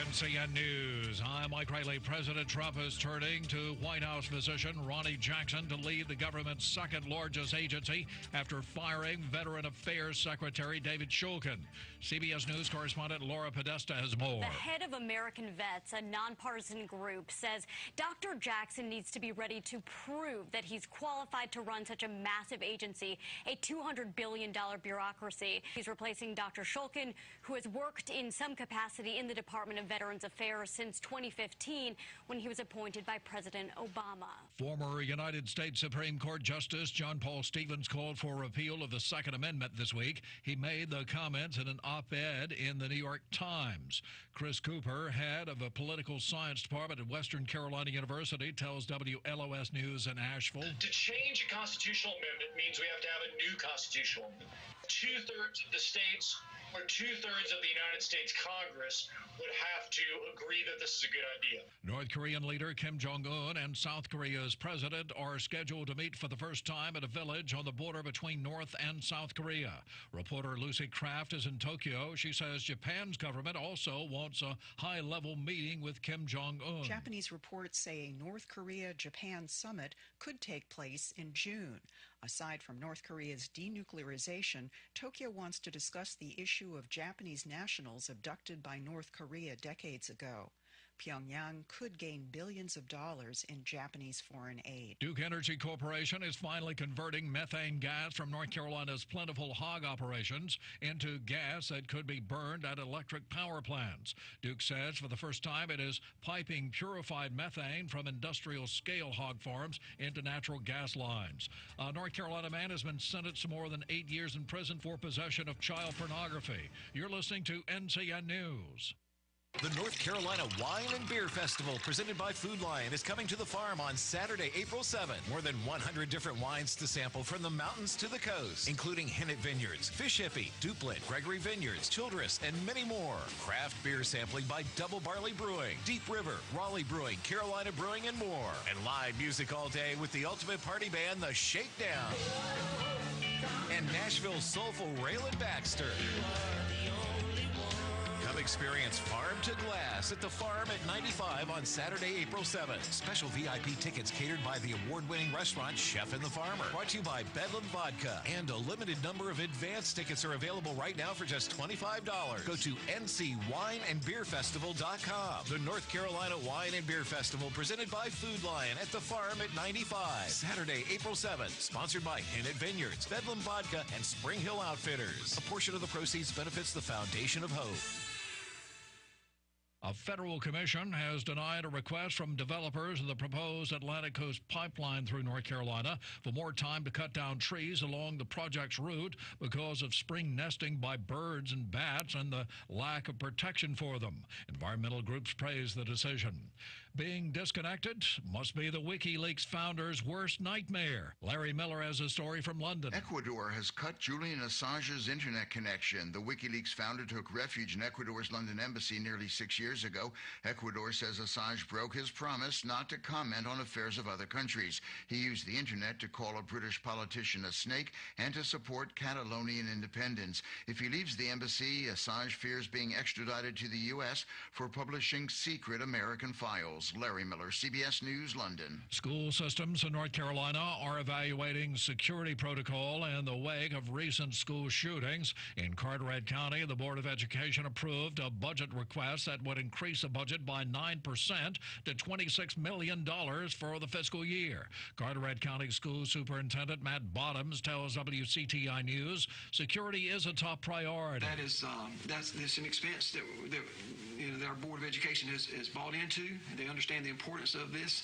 S6: NCN News. I'm Mike Riley. President Trump is turning to White House physician Ronnie Jackson to lead the government's second largest agency after firing Veteran Affairs Secretary David Shulkin. CBS News correspondent Laura Podesta has more.
S9: The head of American Vets, a nonpartisan group, says Dr. Jackson needs to be ready to prove that he's qualified to run such a massive agency, a $200 billion bureaucracy. He's replacing Dr. Shulkin, who has worked in some capacity in the Department of Veterans Affairs since 2015 when he was appointed by President Obama.
S6: Former United States Supreme Court Justice John Paul Stevens called for repeal of the Second Amendment this week. He made the comments in an op-ed in the New York Times. Chris Cooper, head of a political science department at Western Carolina University, tells WLOS News in Asheville.
S15: To change a constitutional amendment means we have to have a new constitutional amendment. 2/3 of the states or 2/3 of the United States Congress would have to agree that this is a good idea.
S6: North Korean leader Kim Jong-un and South Korea's president are scheduled to meet for the first time at a village on the border between North and South Korea. Reporter Lucy Kraft is in Tokyo. She says Japan's government also wants a high-level meeting with Kim Jong-un.
S16: Japanese reports say a North Korea-Japan summit could take place in June. Aside from North Korea's denuclearization, Tokyo wants to discuss the issue of Japanese nationals abducted by North Korea decades ago. Pyongyang could gain billions of dollars in Japanese foreign aid.
S6: Duke Energy Corporation is finally converting methane gas from North Carolina's plentiful hog operations into gas that could be burned at electric power plants. Duke says for the first time it is piping purified methane from industrial-scale hog farms into natural gas lines. A North Carolina man has been sentenced to more than 8 years in prison for possession of child pornography. You're listening to NCN News.
S17: The North Carolina Wine and Beer Festival, presented by Food Lion, is coming to the farm on Saturday, April 7th. More than 100 different wines to sample from the mountains to the coast, including Hennett Vineyards, Fish Hippie, Duplin, Gregory Vineyards, Childress, and many more. Craft beer sampling by Double Barley Brewing, Deep River, Raleigh Brewing, Carolina Brewing, and more. And live music all day with the ultimate party band, The Shakedown. And Nashville's soulful Raylan Baxter. Come experience Farm to Glass at the Farm at 95 on Saturday, April 7th. Special VIP tickets catered by the award-winning restaurant Chef and the Farmer. Brought to you by Bedlam Vodka. And a limited number of advance tickets are available right now for just $25. Go to ncwineandbeerfestival.com. The North Carolina Wine and Beer Festival, presented by Food Lion at the Farm at 95. Saturday, April 7th. Sponsored by Hennett Vineyards, Bedlam Vodka, and Spring Hill Outfitters. A portion of the proceeds benefits the Foundation of Hope.
S6: A federal commission has denied a request from developers of the proposed Atlantic Coast Pipeline through North Carolina for more time to cut down trees along the project's route because of spring nesting by birds and bats and the lack of protection for them. Environmental groups praise the decision. Being disconnected must be the WikiLeaks founder's worst nightmare. Larry Miller has a story from London.
S18: Ecuador has cut Julian Assange's internet connection. The WikiLeaks founder took refuge in Ecuador's London embassy nearly 6 years ago. Ecuador says Assange broke his promise not to comment on affairs of other countries. He used the internet to call a British politician a snake and to support Catalonian independence. If he leaves the embassy, Assange fears being extradited to the U.S. for publishing secret American files. Girls. Larry Miller, CBS News, London.
S6: School systems in North Carolina are evaluating security protocol in the wake of recent school shootings. In Carteret County, the Board of Education approved a budget request that would increase the budget by 9% to $26 million for the fiscal year. Carteret County School Superintendent Matt Bottoms tells WCTI News security is a top priority.
S5: That's an expense that our Board of Education has bought into. They understand the importance of this,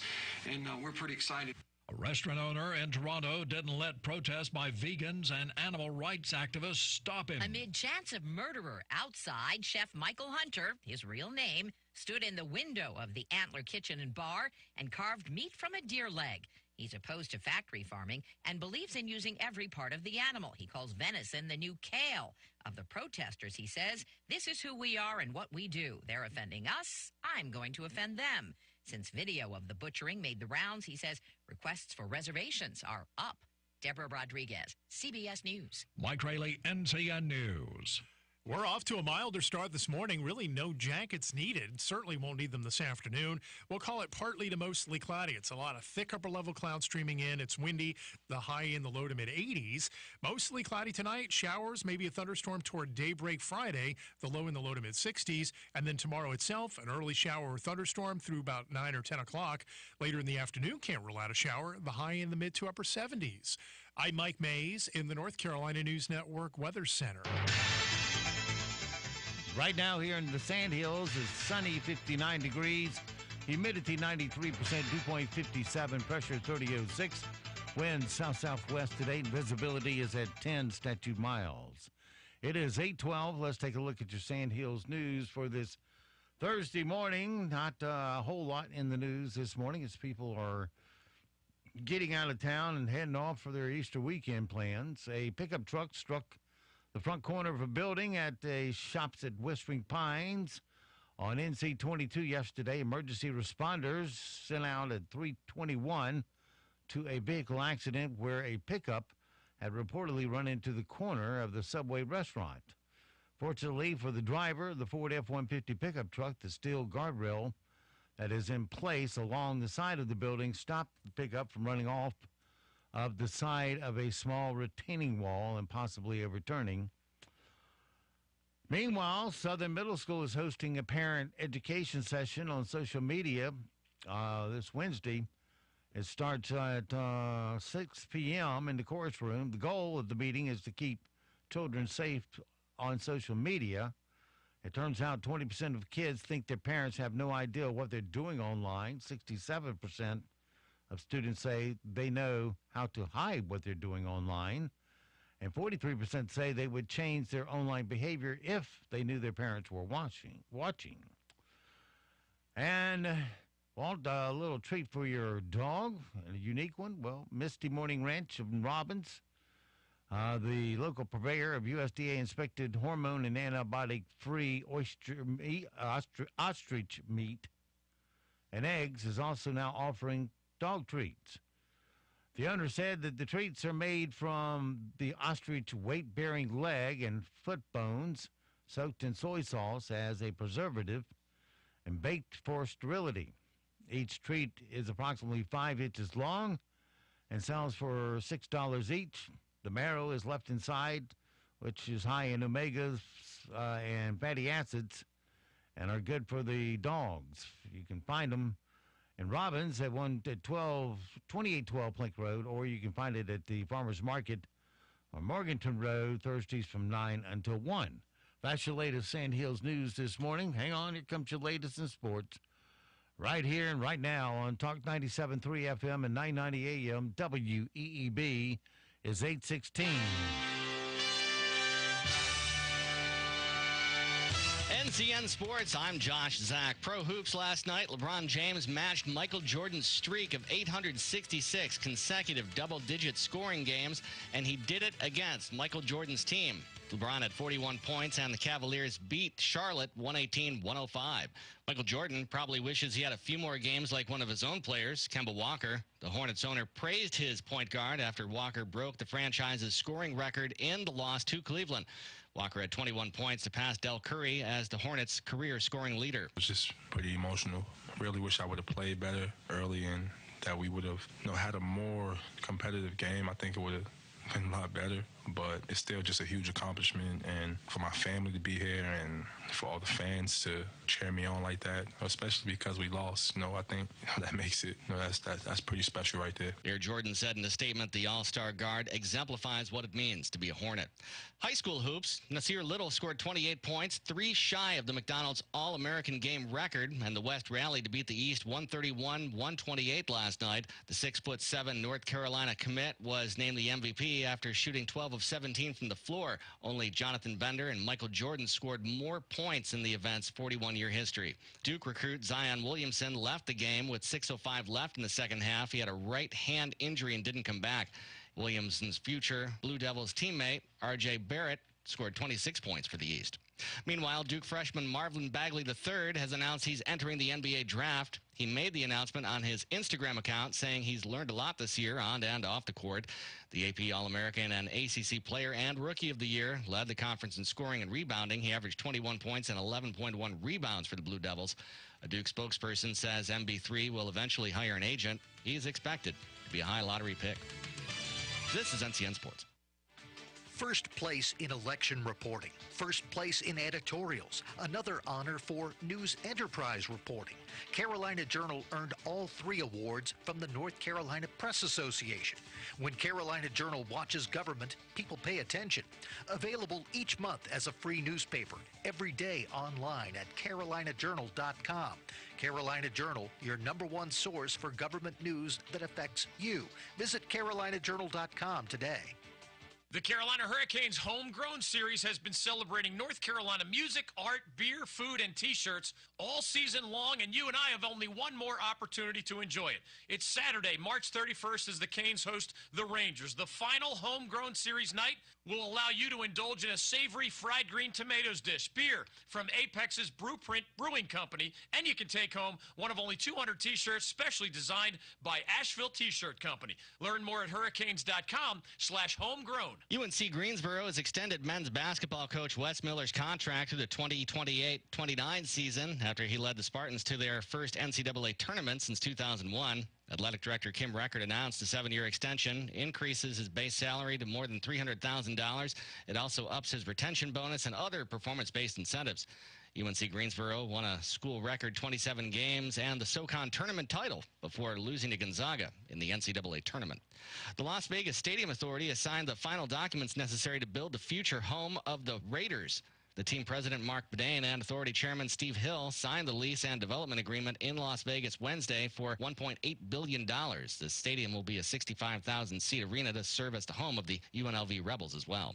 S5: and we're pretty excited.
S6: A restaurant owner in Toronto didn't let protests by vegans and animal rights activists stop him.
S19: Amid chants of murderer outside, Chef Michael Hunter, his real name, stood in the window of the Antler Kitchen and Bar and carved meat from a deer leg. He's opposed to factory farming and believes in using every part of the animal. He calls venison the new kale. Of the protesters, he says, this is who we are and what we do. They're offending us. I'm going to offend them. Since video of the butchering made the rounds, he says requests for reservations are up. Deborah Rodriguez, CBS News.
S6: Mike Rayleigh, NCN News.
S20: We're off to a milder start this morning. Really no jackets needed. Certainly won't need them this afternoon. We'll call it partly to mostly cloudy. It's a lot of thick upper level clouds streaming in. It's windy, the high in the low to mid 80s. Mostly cloudy tonight. Showers, maybe a thunderstorm toward daybreak Friday, the low in the low to mid 60s. And then tomorrow itself, an early shower or thunderstorm through about 9 or 10 o'clock. Later in the afternoon, can't rule out a shower. The high in the mid to upper 70s. I'm Mike Mays in the North Carolina News Network Weather Center.
S13: Right now here in the Sandhills is sunny, 59 degrees, humidity 93%, dew point 57, pressure 30.06, wind south-southwest today, and visibility is at 10 statute miles. It is 8:12. Let's take a look at your Sandhills news for this Thursday morning. Not a whole lot in the news this morning as people are getting out of town and heading off for their Easter weekend plans. A pickup truck struck the front corner of a building at the shops at Whispering Pines on NC 22 yesterday. Emergency responders sent out at 3:21 to a vehicle accident where a pickup had reportedly run into the corner of the Subway restaurant. Fortunately for the driver, the Ford F-150 pickup truck, the steel guardrail that is in place along the side of the building stopped the pickup from running off of the side of a small retaining wall and possibly overturning. Meanwhile, Southern Middle School is hosting a parent education session on social media this Wednesday. It starts at 6 p.m. in the chorus room. The goal of the meeting is to keep children safe on social media. It turns out 20% of kids think their parents have no idea what they're doing online. 67% of students say they know how to hide what they're doing online. And 43% say they would change their online behavior if they knew their parents were watching. And want a little treat for your dog, a unique one? Well, Misty Morning Ranch in Robbins, the local purveyor of USDA-inspected hormone and antibiotic-free ostrich meat and eggs, is also now offering dog treats. The owner said that the treats are made from the ostrich weight-bearing leg and foot bones, soaked in soy sauce as a preservative, and baked for sterility. Each treat is approximately 5 inches long and sells for $6 each. The marrow is left inside, which is high in omegas and fatty acids, and are good for the dogs. You can find them in Robbins at 2812 Plank Road, or you can find it at the Farmers Market on Morganton Road, Thursdays from 9 until 1. That's your latest Sandhills news this morning. Hang on, here comes your latest in sports. Right here and right now on Talk 97.3 FM and 990 AM, WEEB is 816.
S21: NCN Sports, I'm Josh Zach. Pro Hoops last night, LeBron James matched Michael Jordan's streak of 866 consecutive double-digit scoring games, and he did it against Michael Jordan's team. LeBron had 41 points, and the Cavaliers beat Charlotte 118-105. Michael Jordan probably wishes he had a few more games like one of his own players, Kemba Walker. The Hornets owner praised his point guard after Walker broke the franchise's scoring record in the loss to Cleveland. Walker had 21 points to pass Del Curry as the Hornets' career scoring leader.
S3: It was just pretty emotional. I really wish I would have played better early and that we would have had a more competitive game. I think it would have been a lot better, but it's still just a huge accomplishment, and for my family to be here and for all the fans to cheer me on like that, especially because we lost, I think that makes it, that's pretty special right there.
S21: Air Jordan said in a statement, the All-Star guard exemplifies what it means to be a Hornet. High school hoops, Nasir Little scored 28 points, 3 shy of the McDonald's All-American game record, and the West rallied to beat the East 131-128 last night. The 6'7" North Carolina commit was named the MVP after shooting 12 of 17 from the floor. Only Jonathan Bender and Michael Jordan scored more points in the event's 41-year history. Duke recruit Zion Williamson left the game with 6:05 left in the second half. He had a right hand injury and didn't come back. Williamson's future Blue Devils teammate, R.J. Barrett, scored 26 points for the East. Meanwhile, Duke freshman Marvin Bagley III has announced he's entering the NBA draft. He made the announcement on his Instagram account, saying he's learned a lot this year on and off the court. The AP All-American and ACC Player and Rookie of the Year, led the conference in scoring and rebounding. He averaged 21 points and 11.1 rebounds for the Blue Devils. A Duke spokesperson says MB3 will eventually hire an agent. He is expected to be a high lottery pick. This is NCN Sports.
S4: First place in election reporting, first place in editorials, another honor for news enterprise reporting. Carolina Journal earned all 3 awards from the North Carolina Press Association. When Carolina Journal watches government, people pay attention. Available each month as a free newspaper, every day online at carolinajournal.com. Carolina Journal, your #1 source for government news that affects you. Visit carolinajournal.com today.
S8: The Carolina Hurricanes Homegrown Series has been celebrating North Carolina music, art, beer, food, and T-shirts all season long, and you and I have only one more opportunity to enjoy it. It's Saturday, March 31st, as the Canes host the Rangers. The final Homegrown Series night will allow you to indulge in a savory fried green tomatoes dish, beer from Apex's Brewprint Brewing Company, and you can take home one of only 200 T-shirts specially designed by Asheville T-Shirt Company. Learn more at hurricanes.com/homegrown.
S21: UNC Greensboro has extended men's basketball coach Wes Miller's contract to the 2028-29 season after he led the Spartans to their first NCAA tournament since 2001. Athletic Director Kim Reckert announced a 7-year extension, increases his base salary to more than $300,000. It also ups his retention bonus and other performance-based incentives. UNC Greensboro won a school record 27 games and the SoCon tournament title before losing to Gonzaga in the NCAA tournament. The Las Vegas Stadium Authority has signed the final documents necessary to build the future home of the Raiders. The team president, Mark Bedane, and authority chairman, Steve Hill, signed the lease and development agreement in Las Vegas Wednesday for $1.8 billion. The stadium will be a 65,000-seat arena to serve as the home of the UNLV Rebels as well.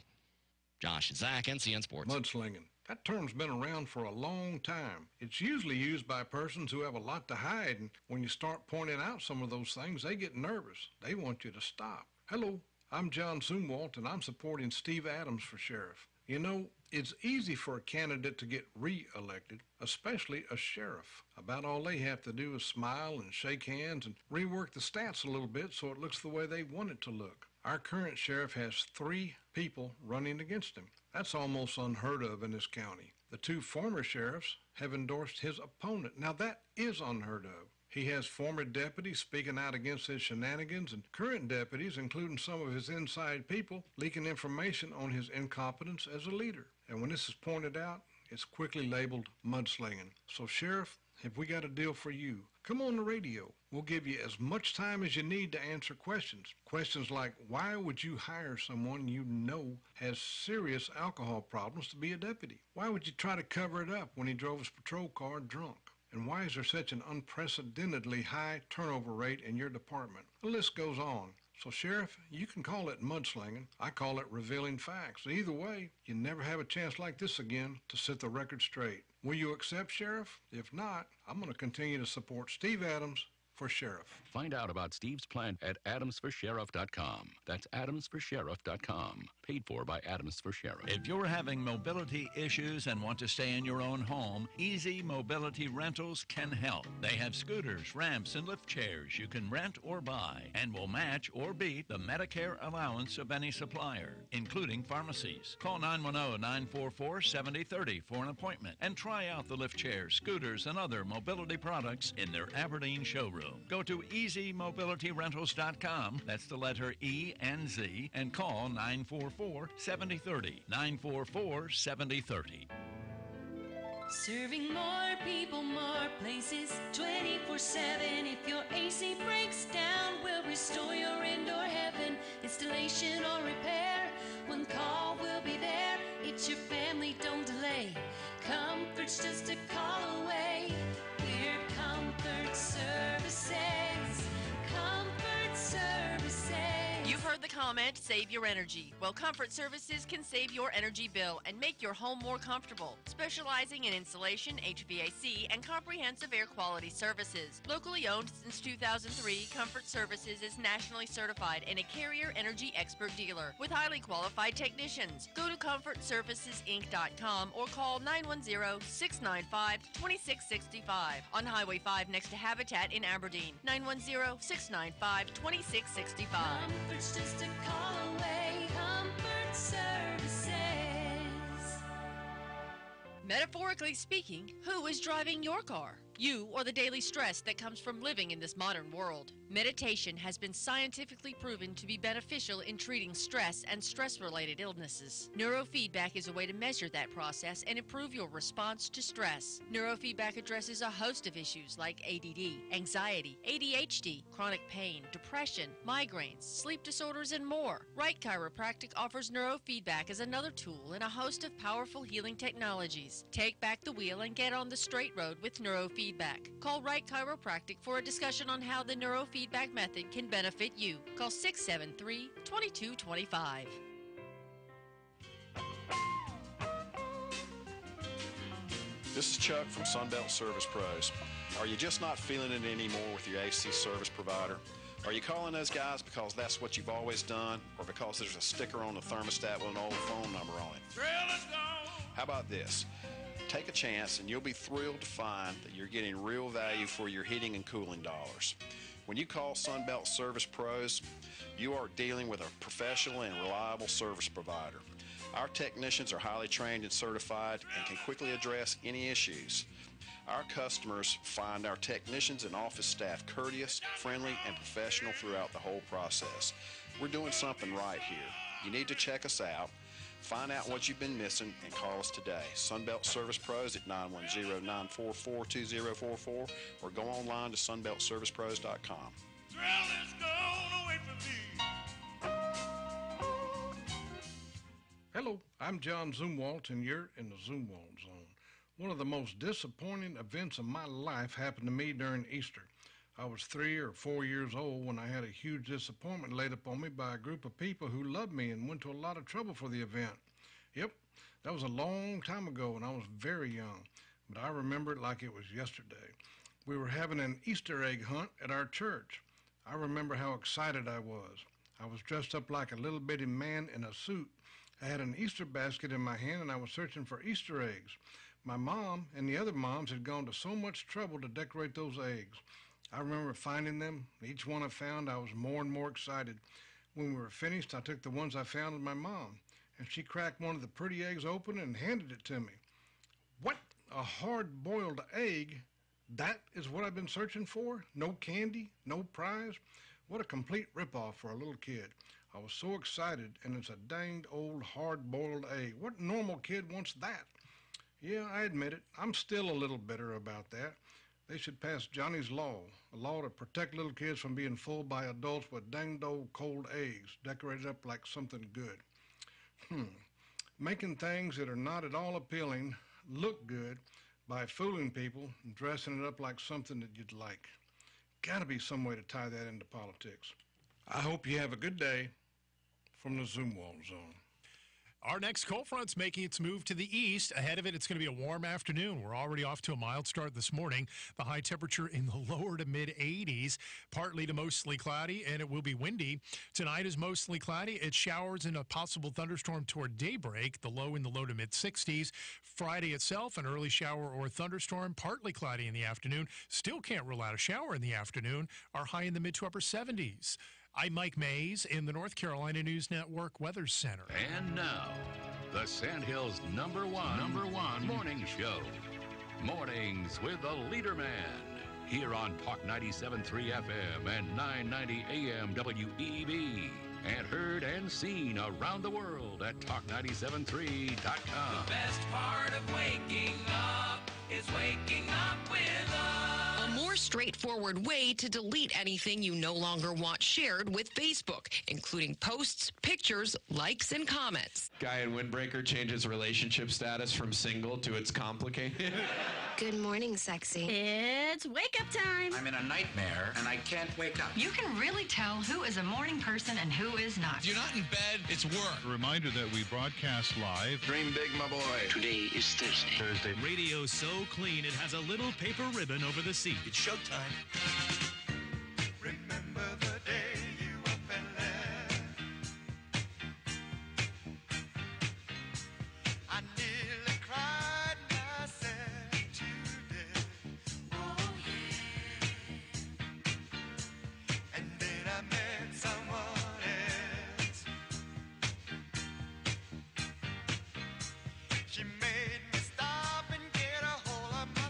S21: Josh Zach, NCN Sports.
S14: Mudslinging. That term's been around for a long time. It's usually used by persons who have a lot to hide, and when you start pointing out some of those things, they get nervous. They want you to stop. Hello, I'm John Zumwalt, and I'm supporting Steve Adams for sheriff. You know, it's easy for a candidate to get re-elected, especially a sheriff. About all they have to do is smile and shake hands and rework the stats a little bit so it looks the way they want it to look. Our current sheriff has 3 people running against him. That's almost unheard of in this county. The 2 former sheriffs have endorsed his opponent. Now that is unheard of. He has former deputies speaking out against his shenanigans and current deputies, including some of his inside people, leaking information on his incompetence as a leader. And when this is pointed out, it's quickly labeled mudslinging. So, Sheriff, have we got a deal for you? Come on the radio. We'll give you as much time as you need to answer questions. Questions like, why would you hire someone you know has serious alcohol problems to be a deputy? Why would you try to cover it up when he drove his patrol car drunk? And why is there such an unprecedentedly high turnover rate in your department? The list goes on. So, Sheriff, you can call it mudslinging. I call it revealing facts. Either way, you never have a chance like this again to set the record straight. Will you accept, Sheriff? If not, I'm going to continue to support Steve Adams for sheriff.
S7: Find out about Steve's plan at adamsforsheriff.com. That's adamsforsheriff.com. Paid for by Adams for Sheriff.
S27: If you're having mobility issues and want to stay in your own home, Easy Mobility Rentals can help. They have scooters, ramps, and lift chairs you can rent or buy and will match or beat the Medicare allowance of any supplier, including pharmacies. Call 910-944-7030 for an appointment and try out the lift chairs, scooters, and other mobility products in their Aberdeen showroom. Go to EasyMobilityRentals.com, that's the letter E and Z, and call 944-7030, 944-7030.
S10: Serving more people, more places, 24/7. If your AC breaks down, we'll restore your indoor heaven. Installation or repair, one call, we'll be there. It's your family, don't delay. Comfort's just a call away. We're Comfort Services. Comfort Services.
S11: You've heard the comment, save your energy. Well, Comfort Services can save your energy bill and make your home more comfortable. Specializing in insulation, HVAC, and comprehensive air quality services. Locally owned since 2003, Comfort Services is nationally certified and a Carrier Energy Expert dealer with highly qualified technicians. Go to ComfortServicesinc.com or call 910-695-2665 on Highway 5 next to Habitat in Aberdeen. 910-695-2665.
S10: Comfort's just a call away. Comfort Services.
S11: Metaphorically speaking, who is driving your car? You or the daily stress that comes from living in this modern world? Meditation has been scientifically proven to be beneficial in treating stress and stress-related illnesses. Neurofeedback is a way to measure that process and improve your response to stress. Neurofeedback addresses a host of issues like ADD, anxiety, ADHD, chronic pain, depression, migraines, sleep disorders, and more. Right Chiropractic offers neurofeedback as another tool in a host of powerful healing technologies. Take back the wheel and get on the straight road with neurofeedback. Call Right Chiropractic for a discussion on how the neurofeedback method can benefit you. Call 673-2225.
S12: This is Chuck from Sunbelt Service Pros. Are you just not feeling it anymore with your AC service provider? Are you calling those guys because that's what you've always done, or because there's a sticker on the thermostat with an old phone number on it? How about this? Take a chance and you'll be thrilled to find that you're getting real value for your heating and cooling dollars. When you call Sunbelt Service Pros, you are dealing with a professional and reliable service provider. Our technicians are highly trained and certified and can quickly address any issues. Our customers find our technicians and office staff courteous, friendly, and professional throughout the whole process. We're doing something right here. You need to check us out. Find out what you've been missing and call us today. Sunbelt Service Pros at 910-944-2044 or go online to sunbeltservicepros.com.
S14: Hello, I'm John Zumwalt, and you're in the Zumwalt Zone. One of the most disappointing events of my life happened to me during Easter. I was 3 or 4 years old when I had a huge disappointment laid upon me by a group of people who loved me and went to a lot of trouble for the event. Yep, that was a long time ago and I was very young, but I remember it like it was yesterday. We were having an Easter egg hunt at our church. I remember how excited I was. I was dressed up like a little bitty man in a suit. I had an Easter basket in my hand and I was searching for Easter eggs. My mom and the other moms had gone to so much trouble to decorate those eggs. I remember finding them. Each one I found, I was more and more excited. When we were finished, I took the ones I found to my mom, and she cracked one of the pretty eggs open and handed it to me. What? A hard-boiled egg? That is what I've been searching for? No candy? No prize? What a complete ripoff for a little kid. I was so excited, and it's a danged old hard-boiled egg. What normal kid wants that? Yeah, I admit it. I'm still a little bitter about that. They should pass Johnny's Law, a law to protect little kids from being fooled by adults with danged old cold eggs decorated up like something good. Making things that are not at all appealing look good by fooling people and dressing it up like something that you'd like. Gotta be some way to tie that into politics. I hope you have a good day from the Zumwalt Zone.
S20: Our next cold front's making its move to the east. Ahead of it, it's going to be a warm afternoon. We're already off to a mild start this morning. The high temperature in the lower to mid 80s, partly to mostly cloudy, and it will be windy. Tonight is mostly cloudy. It showers and a possible thunderstorm toward daybreak, the low in the low to mid 60s. Friday itself, an early shower or thunderstorm, partly cloudy in the afternoon. Still can't rule out a shower in the afternoon. Our high in the mid to upper 70s. I'm Mike Mays in the North Carolina News Network Weather Center.
S7: And now, the Sandhills number one morning show. Mornings with the LeaderMan. Here on Talk 97.3 FM and 990 AM WEB. And heard and seen around the world at talk973.com.
S1: The best part of waking up is waking up with us.
S2: A more straightforward way to delete anything you no longer want shared with Facebook, including posts, pictures, likes, and comments.
S22: Guy in Windbreaker changes relationship status from single to it's complicated.
S23: Good morning, sexy.
S24: It's wake up time.
S25: I'm in a nightmare and I can't wake up.
S26: You can really tell who is a morning person and who is not.
S28: If you're not in bed, it's work.
S29: A reminder that we broadcast live.
S25: Dream big, my boy.
S30: Today is Thursday.
S31: Radio so clean it has a little paper ribbon over the seat.
S1: It's showtime.
S32: Remember the day you up and left. I nearly cried myself to death. Oh yeah. And then I met someone else. She made me stop and get a hold of myself.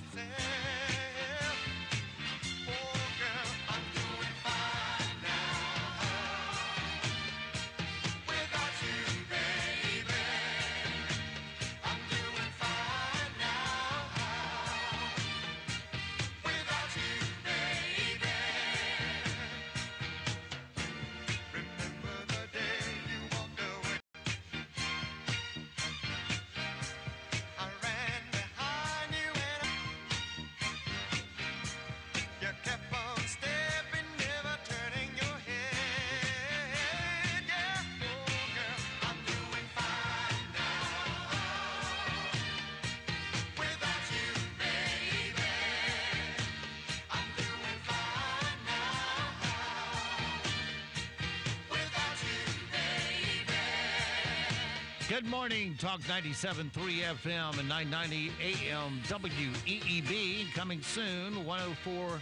S13: Good morning, Talk 97.3 FM and 990 AM WEEB. Coming soon, 104.1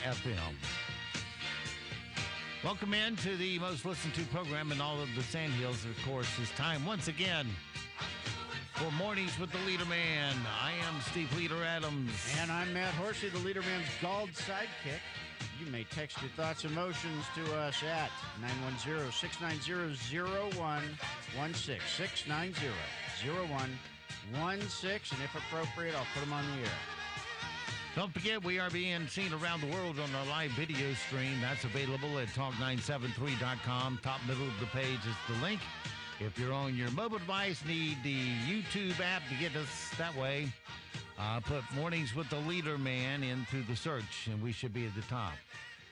S13: FM. Welcome in to the most listened to program in all of the Sandhills. Of course, it's time once again for Mornings with the LeaderMan. I am Steve Leader Adams.
S33: And I'm Matt Horsey, the LeaderMan's galled sidekick. You may text your thoughts and emotions to us at 910-690-0116. 690-0116. And if appropriate, I'll put them on the air.
S13: Don't forget, we are being seen around the world on our live video stream. That's available at talk973.com. Top middle of the page is the link. If you're on your mobile device, need the YouTube app to get us that way. Put Mornings with the LeaderMan into the search, and we should be at the top.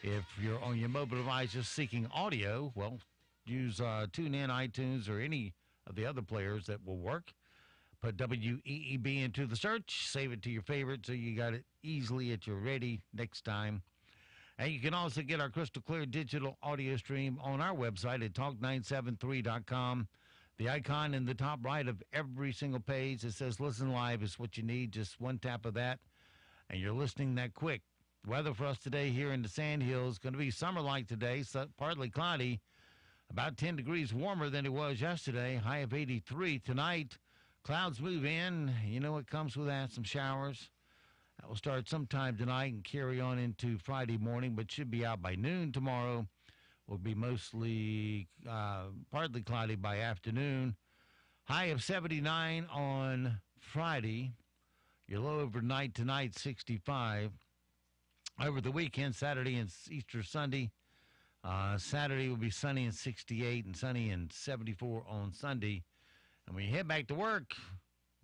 S13: If you're on your mobile device just seeking audio, well, use TuneIn, iTunes, or any of the other players that will work. Put WEEB into the search, save it to your favorite so you got it easily at your ready next time. And you can also get our crystal clear digital audio stream on our website at talk973.com. The icon in the top right of every single page that says Listen Live is what you need. Just one tap of that, and you're listening that quick. Weather for us today here in the Sandhills going to be summer-like today, so partly cloudy, about 10 degrees warmer than it was yesterday, high of 83. Tonight, clouds move in. You know it comes with that, some showers. That will start sometime tonight and carry on into Friday morning, but should be out by noon tomorrow. Will be mostly partly cloudy by afternoon. High of 79 on Friday. Your low overnight tonight, 65. Over the weekend, Saturday and Easter Sunday. Saturday will be sunny and 68 and sunny and 74 on Sunday. And when you head back to work,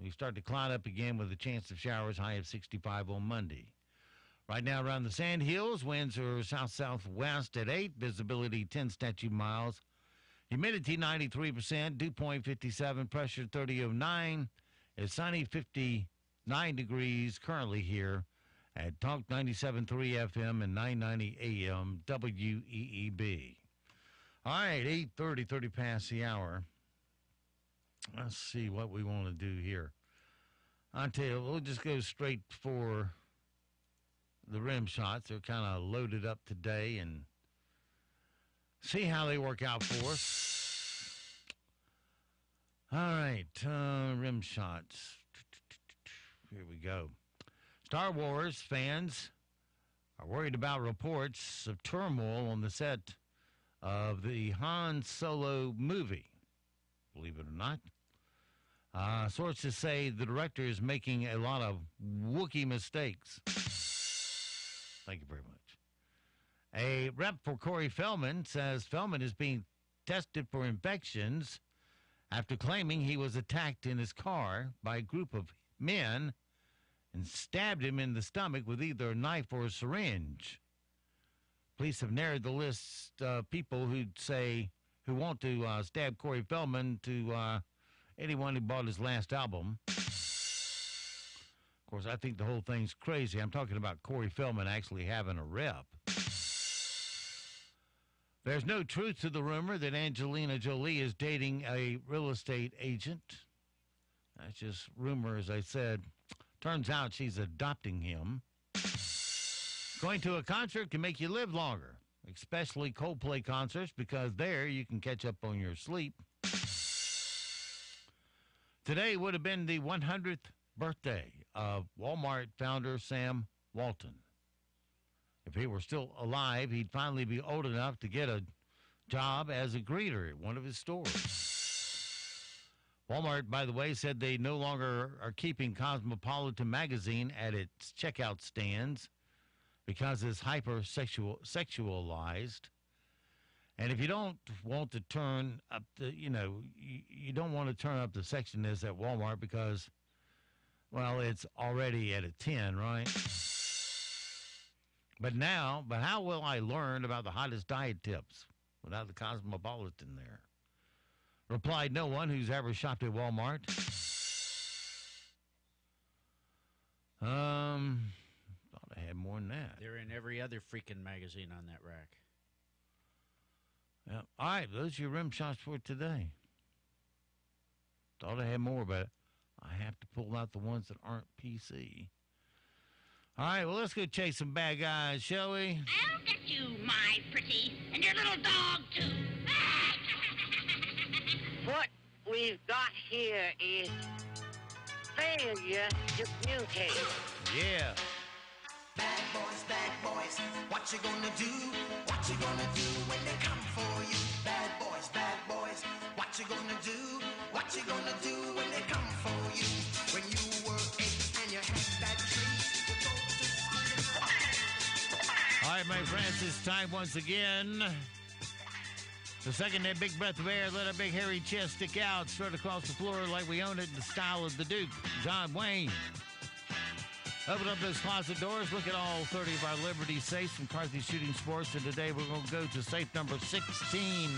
S13: we start to cloud up again with a chance of showers, high of 65 on Monday. Right now around the Sand Hills, winds are south-southwest at 8, visibility 10 statute miles. Humidity 93%, dew point 57, pressure 3009. It's sunny 59 degrees currently here at Talk 97.3 FM and 990 AM WEEB. All right, 8:30, 30 past the hour. Let's see what we want to do here. I'll tell you, we'll just go straight for the rim shots. They're kind of loaded up today and see how they work out for us. All right, rim shots. Here we go. Star Wars fans are worried about reports of turmoil on the set of the Han Solo movie. Believe it or not. Sources say the director is making a lot of Wookiee mistakes. Thank you very much. A rep for Corey Feldman says Feldman is being tested for infections after claiming he was attacked in his car by a group of men and stabbed him in the stomach with either a knife or a syringe. Police have narrowed the list of people who want to stab Corey Feldman to anyone who bought his last album. Of course, I think the whole thing's crazy. I'm talking about Corey Feldman actually having a rep. There's no truth to the rumor that Angelina Jolie is dating a real estate agent. That's just rumor, as I said. Turns out she's adopting him. Going to a concert can make you live longer, especially Coldplay concerts, because there you can catch up on your sleep. Today would have been the 100th birthday of Walmart founder Sam Walton. If he were still alive, he'd finally be old enough to get a job as a greeter at one of his stores. Walmart, by the way, said they no longer are keeping Cosmopolitan magazine at its checkout stands because it's hyper-sexualized. And if you don't want to turn up the, you don't want to turn up the sexiness at Walmart because, well, it's already at a 10, right? But how will I learn about the hottest diet tips without the Cosmopolitan there? Replied no one who's ever shopped at Walmart. Thought I had more than that.
S33: They're in every other freaking magazine on that rack.
S13: Yeah. All right, those are your rim shots for today. Thought I had more, but I have to pull out the ones that aren't PC. All right, well, let's go chase some bad guys, shall we?
S3: I'll get you, my pretty, and your little dog, too.
S4: What we've got here is failure to communicate.
S13: Yeah.
S1: Bad boys, what you gonna do? What you gonna do when they come for you? Bad boys, what you gonna do? What you gonna do when they come for you? When you were 8 and you had that tree, you go to school.
S13: All right, my friends, it's time once again. The second that big breath of air, let a big hairy chest stick out straight across the floor like we own it in the style of the Duke, John Wayne. Open up those closet doors. Look at all 30 of our Liberty safes from McCarthy Shooting Sports. And today we're going to go to safe number 16.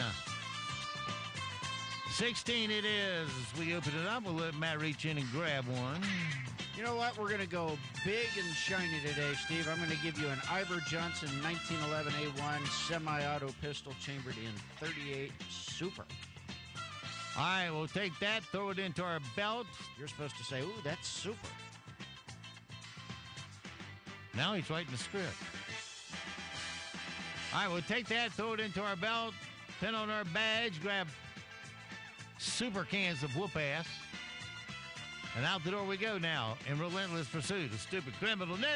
S13: 16 it is. As we open it up, we'll let Matt reach in and grab one.
S33: You know what? We're going to go big and shiny today, Steve. I'm going to give you an Ivor Johnson 1911 A1 semi-auto pistol chambered in .38 Super.
S13: All right, we'll take that, throw it into our belt.
S33: You're supposed to say, ooh, that's super.
S13: Now he's writing the script. All right, we'll take that, throw it into our belt, pin on our badge, grab super cans of whoop ass, and out the door we go now in relentless pursuit of stupid criminal news.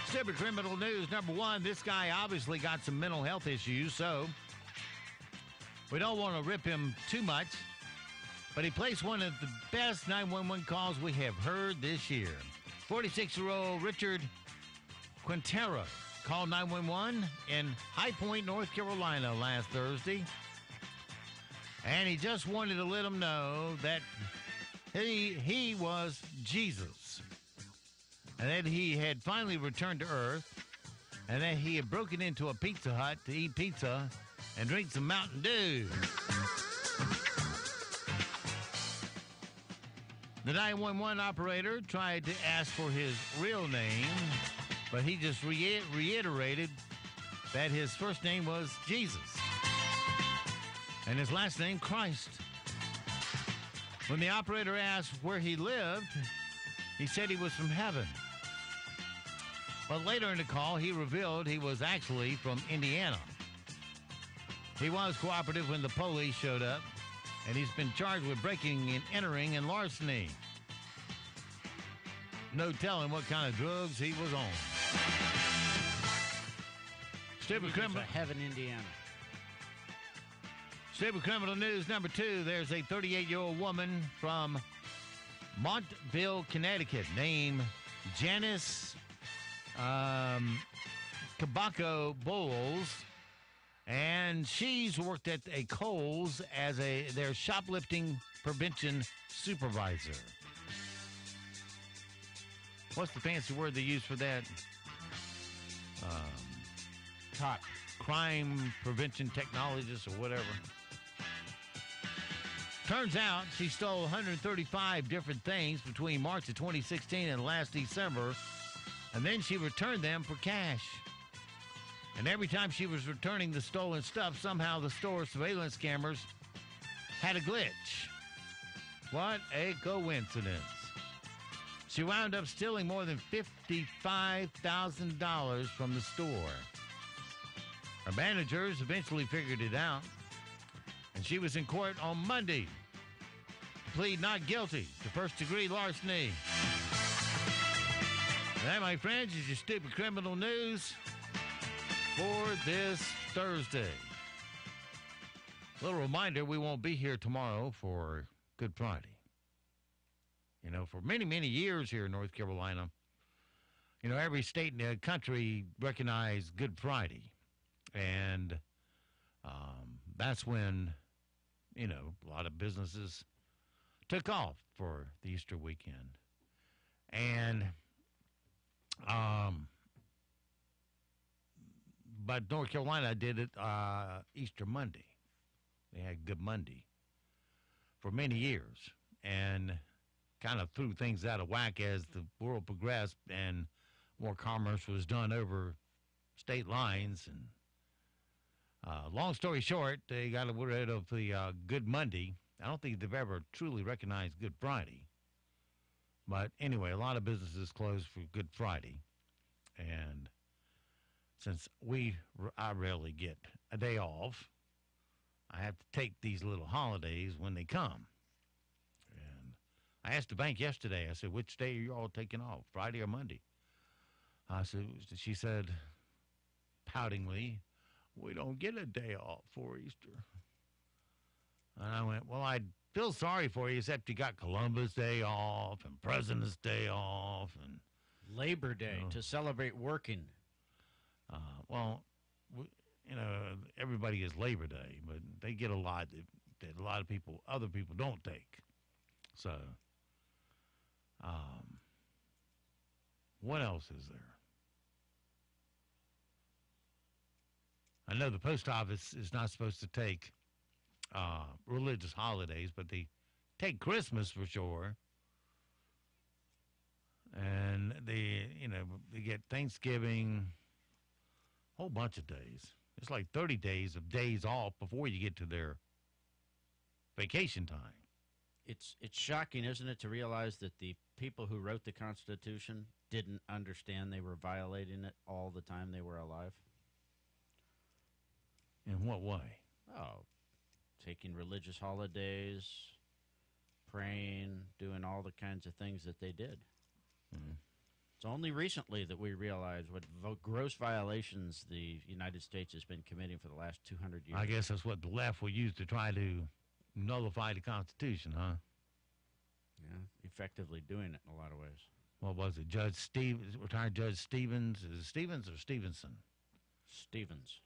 S13: Stupid criminal news number one, this guy obviously got some mental health issues, so we don't want to rip him too much, but he placed one of the best 911 calls we have heard this year. 46-year-old Richard Quintero called 911 in High Point, North Carolina last Thursday, and he just wanted to let them know that he was Jesus. and that he had finally returned to Earth, and that he had broken into a Pizza Hut to eat pizza and drink some Mountain Dew. The 911 operator tried to ask for his real name, but he just reiterated that his first name was Jesus and his last name Christ. When the operator asked where he lived, he said he was from heaven. But later in the call, he revealed he was actually from Indiana. He was cooperative when the police showed up, and he's been charged with breaking and entering and larceny. No telling what kind of drugs he was on. Stupid criminal.
S33: Heaven, Indiana.
S13: Stupid criminal news number 2. There's a 38-year-old woman from Montville, Connecticut, named Janice Kabako Bowles, and she's worked at a Kohl's as their shoplifting prevention supervisor. What's the fancy word they use for that?
S33: Cop.
S13: Crime prevention technologist or whatever. Turns out she stole 135 different things between March of 2016 and last December, and then she returned them for cash. And every time she was returning the stolen stuff, somehow the store surveillance cameras had a glitch. What a coincidence. She wound up stealing more than $55,000 from the store. Her managers eventually figured it out, and she was in court on Monday to plead not guilty to first-degree larceny. That, my friends, is your stupid criminal news for this Thursday. A little reminder, we won't be here tomorrow for Good Friday. You know, for many, many years here in North Carolina, you know, every state in the country recognized Good Friday. And that's when, you know, a lot of businesses took off for the Easter weekend. And, but North Carolina did it Easter Monday. They had Good Monday for many years. And kind of threw things out of whack as the world progressed and more commerce was done over state lines. And long story short, they got rid of the Good Monday. I don't think they've ever truly recognized Good Friday. But anyway, a lot of businesses closed for Good Friday. And since I rarely get a day off, I have to take these little holidays when they come. I asked the bank yesterday, I said, which day are you all taking off, Friday or Monday? She said, poutingly, we don't get a day off for Easter. And I went, well, I feel sorry for you, except you got Columbus Day off and President's Day off. And
S33: Labor Day to celebrate working.
S13: Everybody gets Labor Day, but they get a lot that a lot of people, other people don't take. So, what else is there? I know the post office is not supposed to take religious holidays, but they take Christmas for sure. And they get Thanksgiving, a whole bunch of days. It's like 30 days of days off before you get to their vacation time.
S33: It's shocking, isn't it, to realize that the people who wrote the Constitution didn't understand they were violating it all the time they were alive?
S13: In what way?
S33: Oh, taking religious holidays, praying, doing all the kinds of things that they did.
S13: Mm.
S33: It's only recently that we realize what gross violations the United States has been committing for the last 200 years.
S13: I guess that's what the left will use to try to nullify the Constitution, huh?
S33: Yeah, effectively doing it in a lot of ways.
S13: What was it? Retired Judge Stevens? Is it Stevens or Stevenson?
S33: Stevens.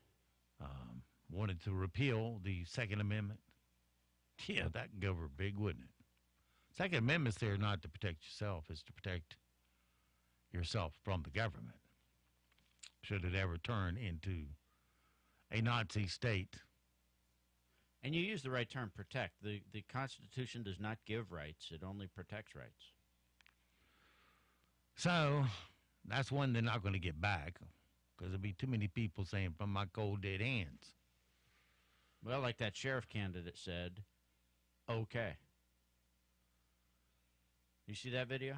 S13: Wanted to repeal the Second Amendment. Yeah, that can go over big, wouldn't it? Second Amendment's there not to protect yourself. It's to protect yourself from the government, should it ever turn into a Nazi state.
S33: And you use the right term, protect. The Constitution does not give rights. It only protects rights.
S13: So that's one they're not going to get back because there'll be too many people saying, from my cold, dead hands.
S33: Well, like that sheriff candidate said, okay. You see that video?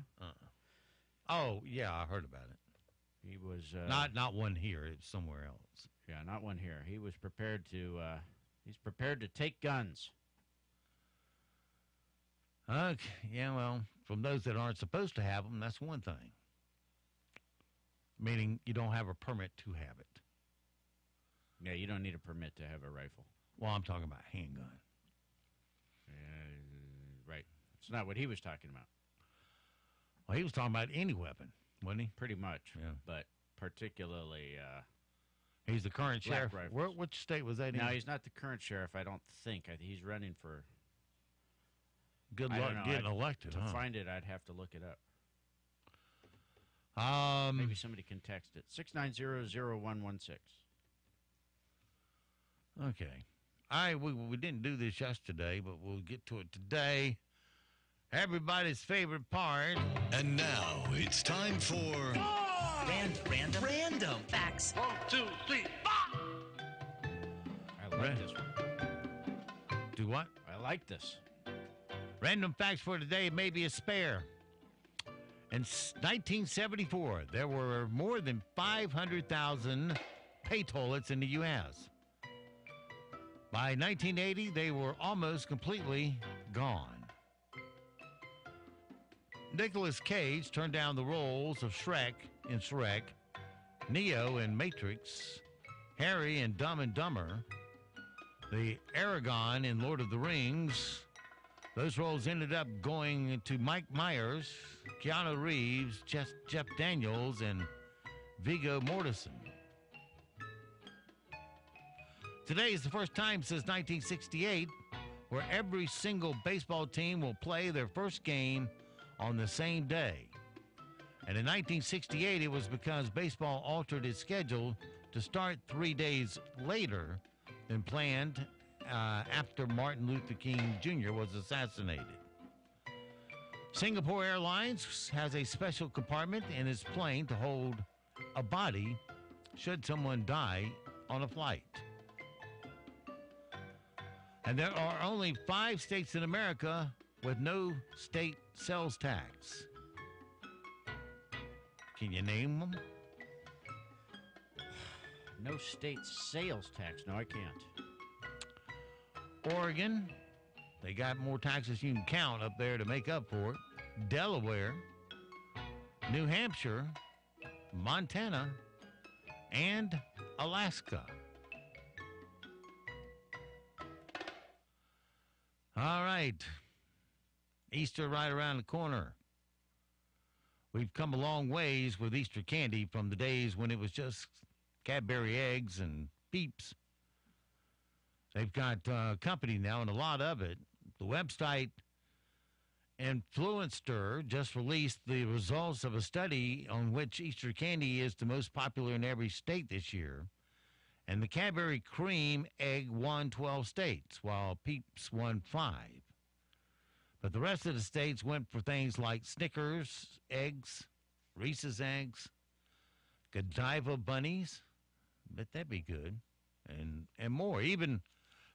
S13: Oh, yeah, I heard about it.
S33: He was...
S13: Not one here. It's somewhere else.
S33: Yeah, not one here. He was prepared to... he's prepared to take guns.
S13: Okay, yeah, well, from those that aren't supposed to have them, that's one thing. Meaning you don't have a permit to have it.
S33: Yeah, you don't need a permit to have a rifle.
S13: Well, I'm talking about handgun.
S33: Right. It's not what he was talking about.
S13: Well, he was talking about any weapon, wasn't he?
S33: Pretty much.
S13: Yeah.
S33: But particularly...
S13: he's the current sheriff.
S33: Rifles.
S13: Which state was that in?
S33: No, he's not the current sheriff, I don't think. He's running for...
S13: Good luck getting elected,
S33: To find it, I'd have to look it up. Maybe somebody can text it. 690-0116.
S13: Okay. All right, we didn't do this yesterday, but we'll get to it today. Everybody's favorite part.
S5: And now it's time for...
S1: Random
S33: facts.
S1: 1, 2, 3, 4.
S33: I like this one.
S13: Do what?
S33: I like this.
S13: Random facts for today, maybe a spare. In 1974, there were more than 500,000 pay toilets in the U.S. By 1980, they were almost completely gone. Nicolas Cage turned down the roles of Shrek in Shrek, Neo in Matrix, Harry in Dumb and Dumber, the Aragorn in Lord of the Rings. Those roles ended up going to Mike Myers, Keanu Reeves, Jeff Daniels, and Viggo Mortensen. Today is the first time since 1968 where every single baseball team will play their first game on the same day. And in 1968, it was because baseball altered its schedule to start 3 days later than planned after Martin Luther King Jr. was assassinated. Singapore Airlines has a special compartment in its plane to hold a body should someone die on a flight. And there are only 5 states in America with no state sales tax. Can you name them?
S33: No state sales tax. No, I can't.
S13: Oregon, they got more taxes you can count up there to make up for it. Delaware, New Hampshire, Montana, and Alaska. All right. Easter right around the corner. We've come a long ways with Easter candy from the days when it was just Cadbury eggs and Peeps. They've got company now and a lot of it. The website Influencer just released the results of a study on which Easter candy is the most popular in every state this year. And the Cadbury Cream Egg won 12 states, while Peeps won 5. But the rest of the states went for things like Snickers eggs, Reese's eggs, Godiva bunnies. Bet that'd be good. And more. Even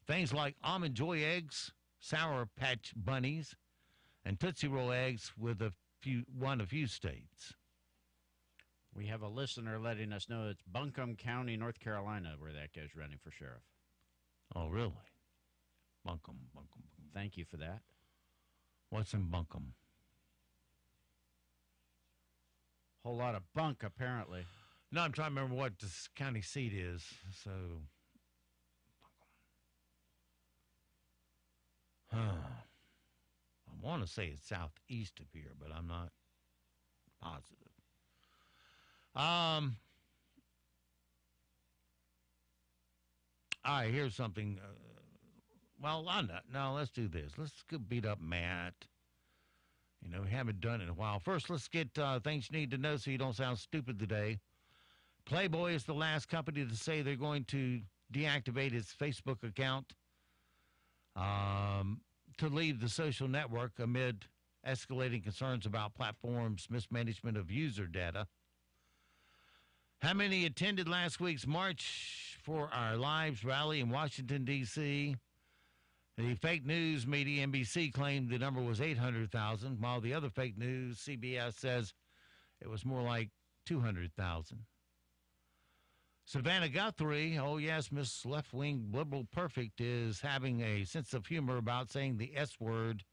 S13: things like Almond Joy eggs, Sour Patch bunnies, and Tootsie Roll eggs won a few states.
S33: We have a listener letting us know it's Buncombe County, North Carolina, where that guy's running for sheriff.
S13: Oh, really? Buncombe.
S33: Thank you for that.
S13: What's in Buncombe?
S33: Whole lot of bunk, apparently.
S13: No, I'm trying to remember what this county seat is. So, I want to say it's southeast of here, but I'm not positive. All right, here's something. Well, I'm not. No, let's do this. Let's go beat up Matt We haven't done it in a while. First, let's get things you need to know so you don't sound stupid today. Playboy is the last company to say they're going to deactivate its Facebook account to leave the social network amid escalating concerns about platforms' mismanagement of user data. How many attended last week's March for Our Lives rally in Washington, D.C.? The fake news media NBC claimed the number was 800,000, while the other fake news, CBS, says it was more like 200,000. Savannah Guthrie, oh yes, Miss Left-Wing Liberal Perfect, is having a sense of humor about saying the S word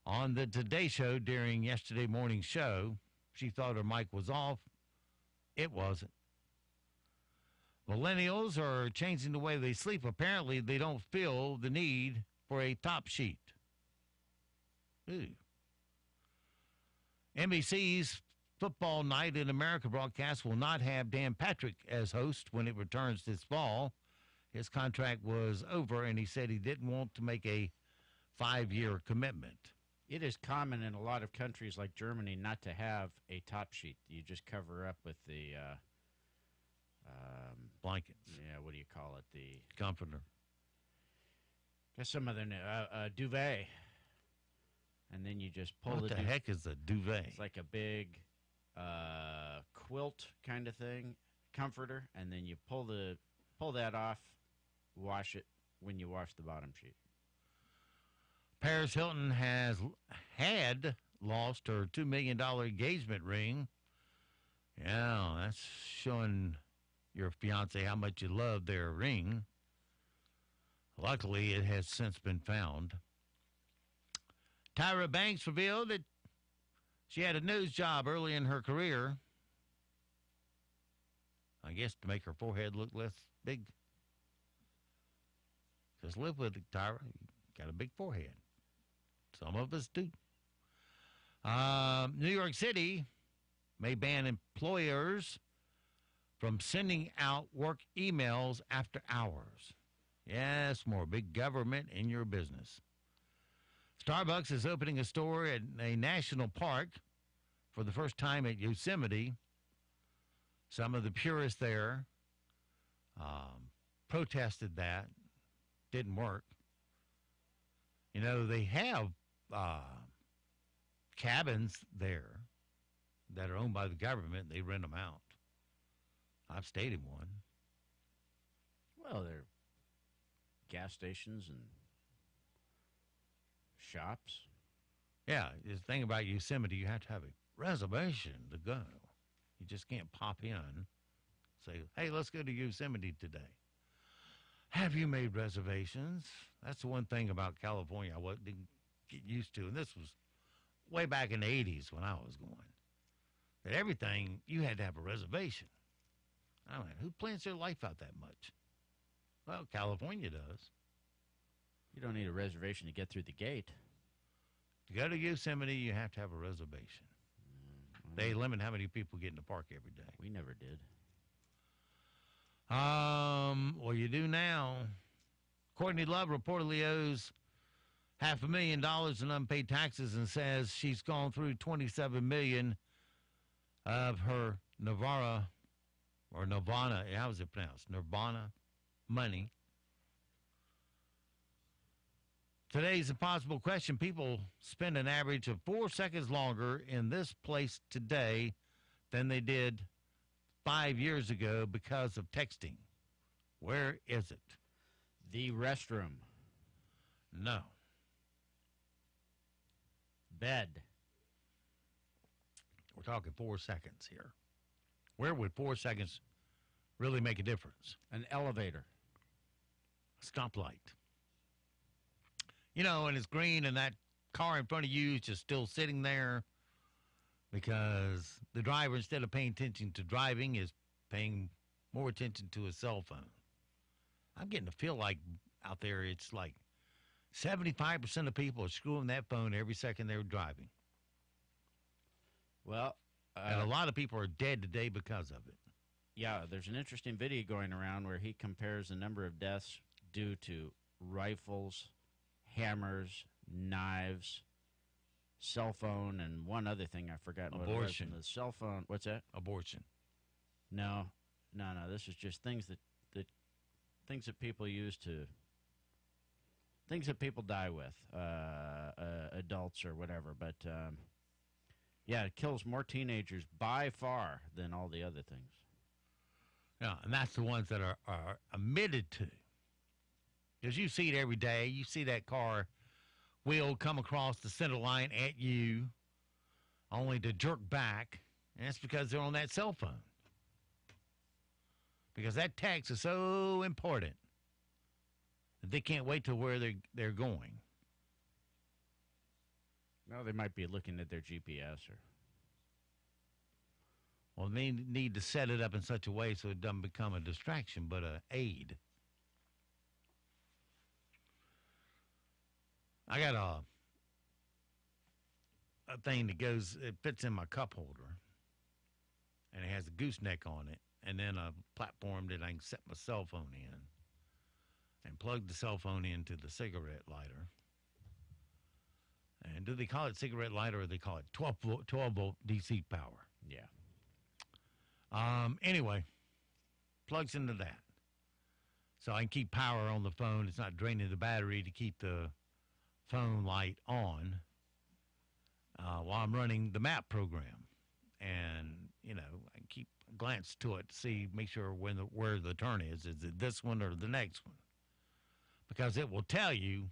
S13: on the Today Show during yesterday morning's show. She thought her mic was off. It wasn't. Millennials are changing the way they sleep. Apparently, they don't feel the need for a top sheet. Ooh. NBC's Football Night in America broadcast will not have Dan Patrick as host when it returns this fall. His contract was over, and he said he didn't want to make a 5-year commitment.
S33: It is common in a lot of countries like Germany not to have a top sheet. You just cover up with the
S13: blankets.
S33: Yeah, what do you call it? The
S13: comforter.
S33: There's some other duvet, and then you just pull.
S13: What the heck is a duvet?
S33: It's like a big quilt kind of thing, comforter, and then you pull that off, wash it when you wash the bottom sheet.
S13: Paris Hilton had lost her $2 million engagement ring. Yeah, that's showing your fiance how much you love their ring. Luckily, it has since been found. Tyra Banks revealed that she had a news job early in her career. I guess to make her forehead look less big. Just live with it, Tyra. You got a big forehead. Some of us do. New York City may ban employers from sending out work emails after hours. Yes, more big government in your business. Starbucks is opening a store at a national park for the first time at Yosemite. Some of the purists there protested that. Didn't work. They have cabins there that are owned by the government. They rent them out. I've stayed in one.
S33: Well, they're gas stations and shops.
S13: Yeah, the thing about Yosemite, you have to have a reservation to go. You just can't pop in, say, hey, let's go to Yosemite today. Have you made reservations? That's the one thing about California I didn't get used to, and this was way back in the 80s when I was going, that everything, you had to have a reservation. I mean, who plans their life out that much? Well, California does.
S33: You don't need a reservation to get through the gate.
S13: To go to Yosemite, you have to have a reservation. They limit how many people get in the park every day.
S33: We never did.
S13: Well, you do now. Courtney Love reportedly owes $500,000 in unpaid taxes and says she's gone through $27 million of her Nirvana, how is it pronounced? Nirvana money. Today's impossible question. People spend an average of 4 seconds longer in this place today than they did 5 years ago because of texting. Where is it?
S33: The restroom.
S13: No.
S33: Bed.
S13: We're talking 4 seconds here. Where would 4 seconds really make a difference?
S33: An elevator.
S13: A stoplight. And it's green and that car in front of you is just still sitting there because the driver, instead of paying attention to driving, is paying more attention to his cell phone. I'm getting to feel like out there it's like 75% of people are screwing that phone every second they're driving.
S33: Well,
S13: and a lot of people are dead today because of it.
S33: Yeah, there's an interesting video going around where he compares the number of deaths due to rifles, hammers, knives, cell phone and one other thing I forgot.
S13: Abortion.
S33: The cell phone. What's that?
S13: Abortion.
S33: No. This is just things that people use to. Things that people die with, adults or whatever. But, yeah, it kills more teenagers by far than all the other things.
S13: Yeah, and that's the ones that are admitted to. Because you see it every day. You see that car wheel come across the center line at you, only to jerk back. And that's because they're on that cell phone. Because that text is so important. They can't wait till where they're going.
S33: Well, they might be looking at their GPS or.
S13: Well, they need to set it up in such a way so it doesn't become a distraction, but an aid. I got a thing that it fits in my cup holder, and it has a gooseneck on it, and then a platform that I can set my cell phone in. And plug the cell phone into the cigarette lighter. And do they call it cigarette lighter or they call it 12-volt DC power?
S33: Yeah.
S13: Anyway, plugs into that. So I can keep power on the phone. It's not draining the battery to keep the phone light on while I'm running the map program. And, I can keep a glance to it to make sure where the turn is. Is it this one or the next one? Because it will tell you,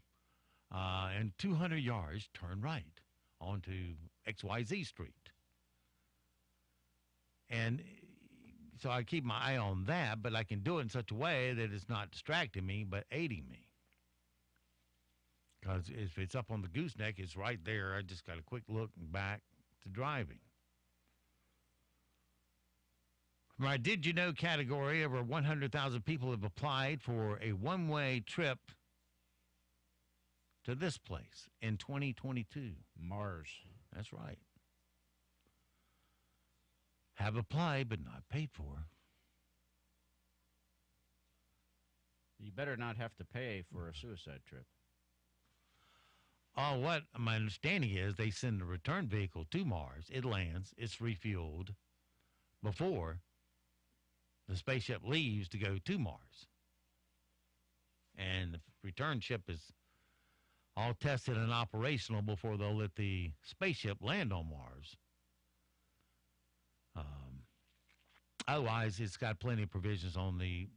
S13: in 200 yards, turn right onto XYZ Street. And so I keep my eye on that, but I can do it in such a way that it's not distracting me, but aiding me. Because if it's up on the gooseneck, it's right there. I just got a quick look and back to driving. My Did You Know category, over 100,000 people have applied for a one-way trip to this place in 2022.
S33: Mars.
S13: That's right. Have applied but not paid for.
S33: You better not have to pay for a suicide trip.
S13: Oh, what my understanding is, they send a return vehicle to Mars. It lands. It's refueled before the spaceship leaves to go to Mars. And the return ship is all tested and operational before they'll let the spaceship land on Mars. Otherwise, it's got plenty of provisions on the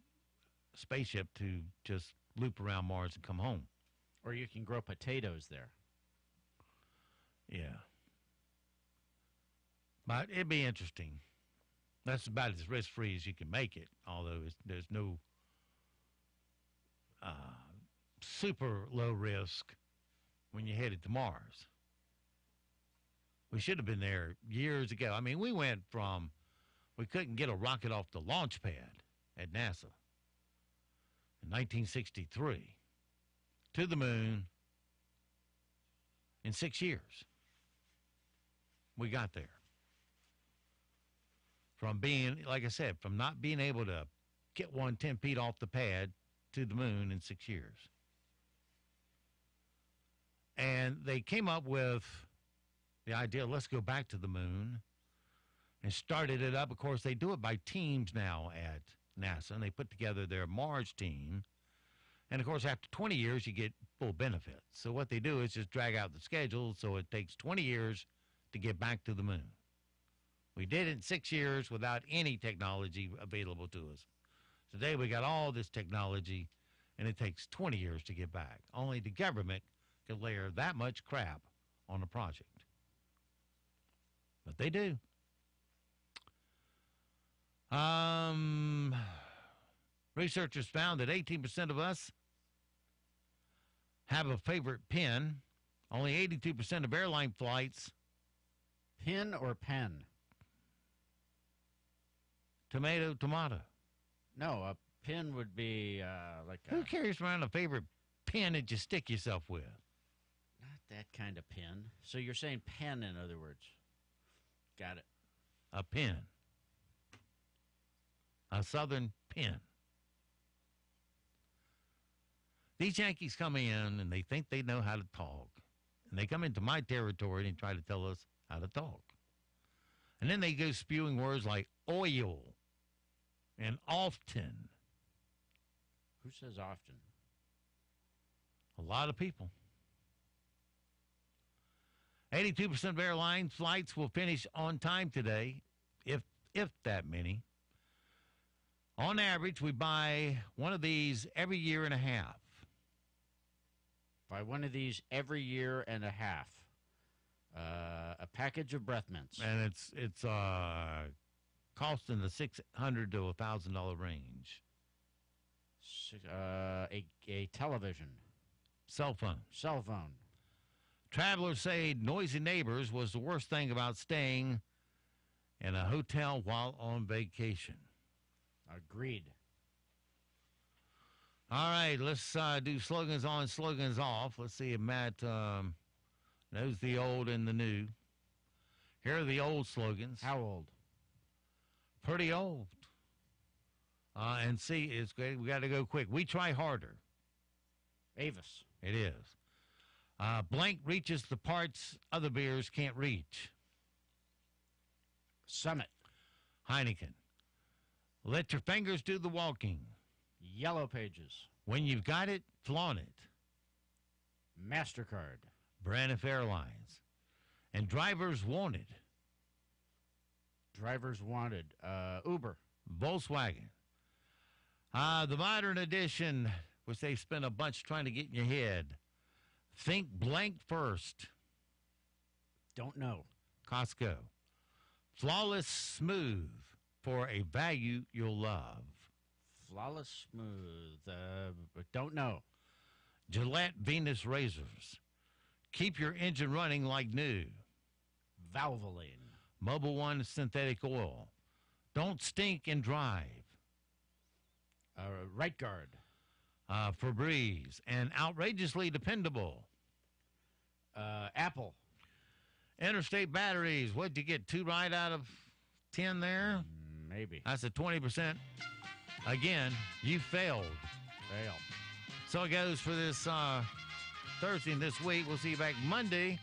S13: spaceship to just loop around Mars and come home.
S33: Or you can grow potatoes there.
S13: Yeah. But it'd be interesting. That's about as risk-free as you can make it, although there's no super low risk when you're headed to Mars. We should have been there years ago. I mean, we couldn't get a rocket off the launch pad at NASA in 1963 to the moon in 6 years. We got there. From being, like I said, from not being able to get 10 feet off the pad to the moon in 6 years. And they came up with the idea, let's go back to the moon, and started it up. Of course, they do it by teams now at NASA, and they put together their Mars team. And, of course, after 20 years, you get full benefits. So what they do is just drag out the schedule, so it takes 20 years to get back to the moon. We did it in 6 years without any technology available to us. Today, we got all this technology, and it takes 20 years to get back. Only the government can layer that much crap on a project. But they do. Researchers found that 18% of us have a favorite pen. Only 82% of airline flights.
S33: Pin or pen?
S13: Tomato.
S33: No, a pin would be like
S13: Who carries around a favorite pen that you stick yourself with?
S33: Not that kind of pin. So you're saying pen, in other words. Got it.
S13: A pen. A Southern pen. These Yankees come in and they think they know how to talk. And they come into my territory and try to tell us how to talk. And then they go spewing words like oil and often.
S33: Who says often?
S13: A lot of people. 82% of airline flights will finish on time today, if that many. On average, we buy one of these every year and a half.
S33: Buy one of these every year and a half. A package of breath mints.
S13: And it's costing the $600 to $1,000 range.
S33: A television.
S13: Cell phone.
S33: Cell phone.
S13: Travelers say noisy neighbors was the worst thing about staying in a hotel while on vacation.
S33: Agreed.
S13: All right, let's do slogans on, slogans off. Let's see if Matt knows the old and the new. Here are the old slogans.
S33: How old?
S13: Pretty old. And see, it's great. We got to go quick. We try harder.
S33: Avis.
S13: It is. Blank reaches the parts other beers can't reach.
S33: Summit.
S13: Heineken. Let your fingers do the walking.
S33: Yellow Pages.
S13: When you've got it, flaunt it.
S33: MasterCard.
S13: Braniff Airlines. And drivers wanted.
S33: Drivers wanted. Uber.
S13: Volkswagen. The modern edition, which they spent a bunch trying to get in your head. Think blank first.
S33: Don't know.
S13: Costco. Flawless smooth for a value you'll love.
S33: Flawless smooth. Don't know.
S13: Gillette Venus razors. Keep your engine running like new.
S33: Valvoline.
S13: Mobil One synthetic oil. Don't stink and drive.
S33: Right Guard.
S13: Febreze. And outrageously dependable.
S33: Apple.
S13: Interstate batteries. What'd you get? 2 right out of 10 there?
S33: Maybe.
S13: That's a 20%. Again, you failed.
S33: Fail.
S13: So it goes for this Thursday and this week. We'll see you back Monday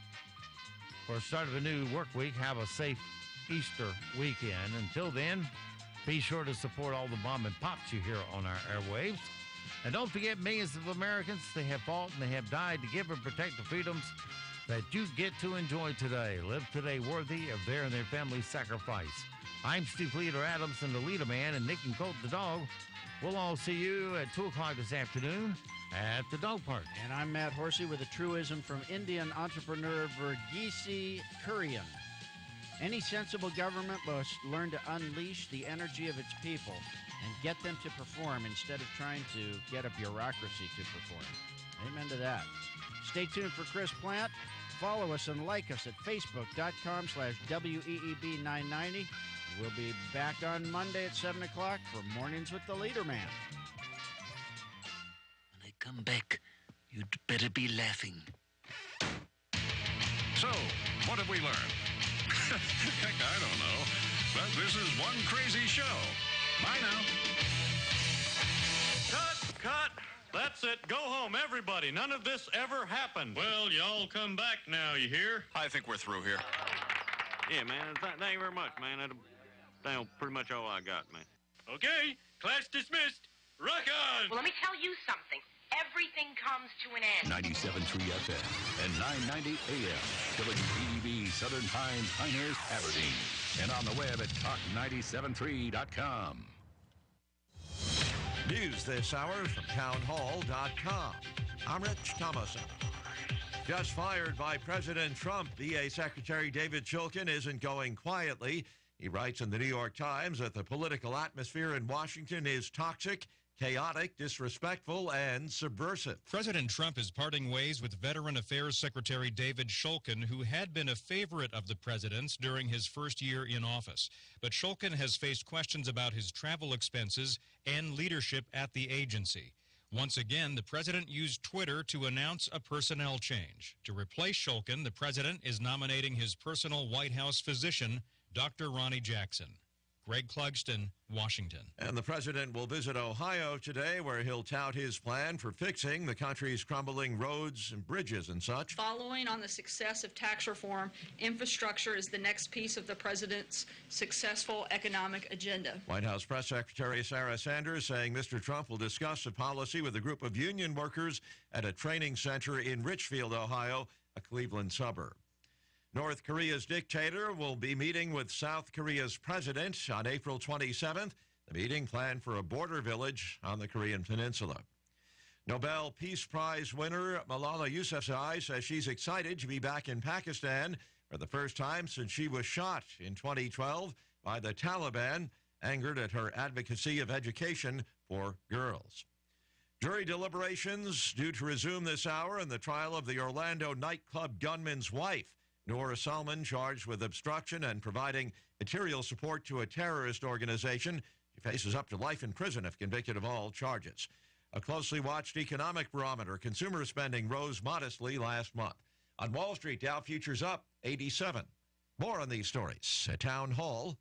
S13: for the start of a new work week. Have a safe Easter weekend. Until then, be sure to support all the mom and pops you hear on our airwaves. And don't forget, millions of Americans, they have fought and they have died to give and protect the freedoms that you get to enjoy today. Live today worthy of their and their family's sacrifice. I'm Steve Leader Adams and the LeaderMan, and Nick and Colt the dog. We'll all see you at 2 o'clock this afternoon at the dog park.
S33: And I'm Matt Horsey with a truism from Indian entrepreneur Verghese Kurian. Any sensible government must learn to unleash the energy of its people and get them to perform instead of trying to get a bureaucracy to perform. Amen to that. Stay tuned for Chris Plant. Follow us and like us at facebook.com/WEEB990. We'll be back on Monday at 7 o'clock for Mornings with the LeaderMan.
S6: When I come back, you'd better be laughing.
S7: So, what have we learned? Heck, I don't know. But this is one crazy show. Bye now.
S8: Cut! That's it. Go home, everybody. None of this ever happened. Well, y'all come back now, you hear?
S12: I think we're through here.
S8: Yeah, man. Thank you very much, man. That's pretty much all I got, man. Okay, class dismissed. Rock on!
S3: Well, let me tell you something. Everything comes to an end.
S7: 97.3 FM and 990 AM. WEEB Southern Pines, Pinehurst, Aberdeen. And on the web at talk973.com.
S9: News this hour from townhall.com. I'm Rich Thomason. Just fired by President Trump, VA Secretary David Shulkin isn't going quietly. He writes in the New York Times that the political atmosphere in Washington is toxic, chaotic, disrespectful, and subversive.
S10: President Trump is parting ways with Veteran Affairs Secretary David Shulkin, who had been a favorite of the president's during his first year in office. But Shulkin has faced questions about his travel expenses and leadership at the agency. Once again, the president used Twitter to announce a personnel change. To replace Shulkin, the president is nominating his personal White House physician, Dr. Ronnie Jackson. Greg Clugston, Washington.
S9: And the president will visit Ohio today, where he'll tout his plan for fixing the country's crumbling roads and bridges and such.
S2: Following on the success of tax reform, infrastructure is the next piece of the president's successful economic agenda.
S9: White House Press Secretary Sarah Sanders saying Mr. Trump will discuss a policy with a group of union workers at a training center in Richfield, Ohio, a Cleveland suburb. North Korea's dictator will be meeting with South Korea's president on April 27th. The meeting planned for a border village on the Korean peninsula. Nobel Peace Prize winner Malala Yousafzai says she's excited to be back in Pakistan for the first time since she was shot in 2012 by the Taliban, angered at her advocacy of education for girls. Jury deliberations due to resume this hour in the trial of the Orlando nightclub gunman's wife. Noor Salman, charged with obstruction and providing material support to a terrorist organization. She faces up to life in prison if convicted of all charges. A closely watched economic barometer. Consumer spending rose modestly last month. On Wall Street, Dow futures up 87. More on these stories at townhall.com.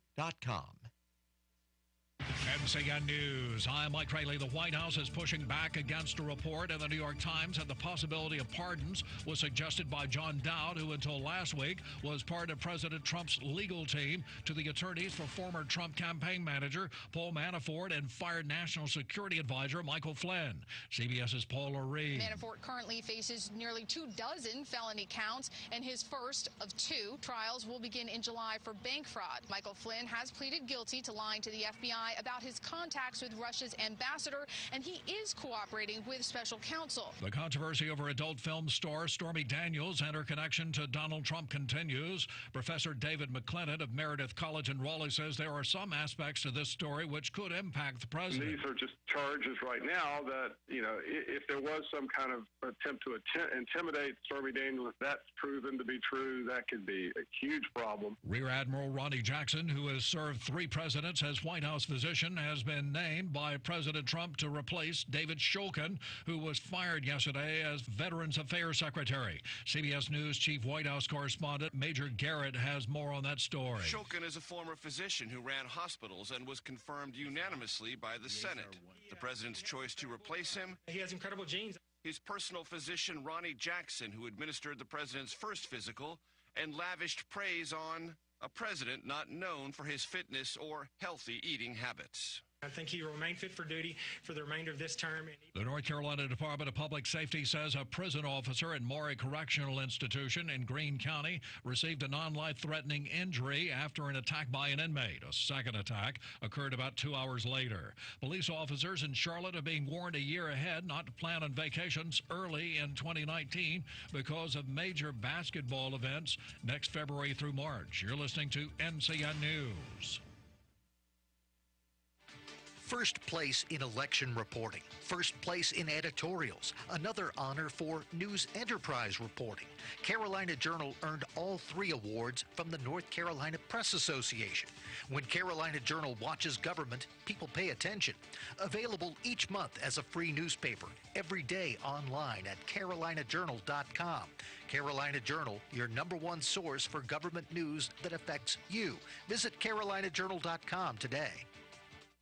S11: NCN News. I'm Mike Rayleigh. The White House is pushing back against a report in the New York Times that the possibility of pardons was suggested by John Dowd, who until last week was part of President Trump's legal team, to the attorneys for former Trump campaign manager Paul Manafort and fired National Security Advisor Michael Flynn. CBS's Paula Reed.
S14: Manafort currently faces nearly 24 felony counts, and his first of 2 trials will begin in July for bank fraud. Michael Flynn has pleaded guilty to lying to the FBI about his contacts with Russia's ambassador, and he is cooperating with special counsel.
S11: The controversy over adult film star Stormy Daniels and her connection to Donald Trump continues. Professor David McClellan of Meredith College in Raleigh says there are some aspects to this story which could impact the president.
S15: These are just charges right now that, if there was some kind of attempt to intimidate Stormy Daniels, if that's proven to be true, that could be a huge problem.
S11: Rear Admiral Ronnie Jackson, who has served 3 presidents as White House physician, has been named by President Trump to replace David Shulkin, who was fired yesterday as Veterans Affairs Secretary. CBS News Chief White House Correspondent Major Garrett has more on that story.
S16: Shulkin is a former physician who ran hospitals and was confirmed unanimously by the Senate. The president's choice to replace him?
S17: He has incredible genes.
S16: His personal physician, Ronnie Jackson, who administered the president's first physical and lavished praise on a president not known for his fitness or healthy eating habits.
S17: I think he will remain fit for duty for the remainder of this term.
S11: The North Carolina Department of Public Safety says a prison officer at Maury Correctional Institution in Greene County received a non-life-threatening injury after an attack by an inmate. A second attack occurred about 2 hours later. Police officers in Charlotte are being warned a year ahead not to plan on vacations early in 2019 because of major basketball events next February through March. You're listening to NCN News.
S18: First place in election reporting, first place in editorials, another honor for news enterprise reporting. Carolina Journal earned all 3 awards from the North Carolina Press Association. When Carolina Journal watches government, people pay attention. Available each month as a free newspaper, every day online at carolinajournal.com. Carolina Journal, your #1 source for government news that affects you. Visit carolinajournal.com today.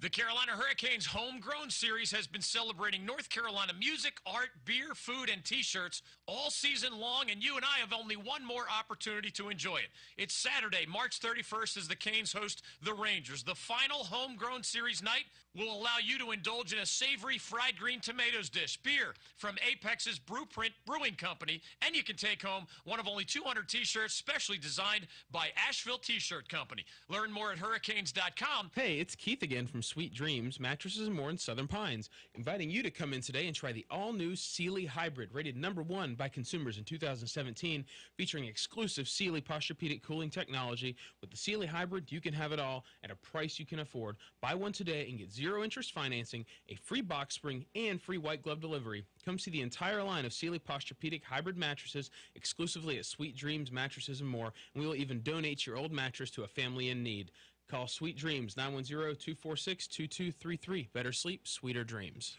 S19: The Carolina Hurricanes Homegrown Series has been celebrating North Carolina music, art, beer, food, and T-shirts all season long, and you and I have only one more opportunity to enjoy it. It's Saturday, March 31st, as the Canes host the Rangers. The final Homegrown Series night will allow you to indulge in a savory fried green tomatoes dish, beer from Apex's Brewprint Brewing Company, and you can take home one of only 200 T-shirts specially designed by Asheville T-Shirt Company. Learn more at hurricanes.com.
S20: Hey, it's Keith again from Sweet Dreams Mattresses and More in Southern Pines, inviting you to come in today and try the all-new Sealy Hybrid, rated #1 by consumers in 2017, featuring exclusive Sealy Posturepedic cooling technology. With the Sealy Hybrid, you can have it all at a price you can afford. Buy one today and get 0 interest financing, a free box spring, and free white glove delivery. Come see the entire line of Sealy Posturepedic hybrid mattresses exclusively at Sweet Dreams Mattresses and More, and we will even donate your old mattress to a family in need. Call Sweet Dreams, 910-246-2233. Better sleep, sweeter dreams.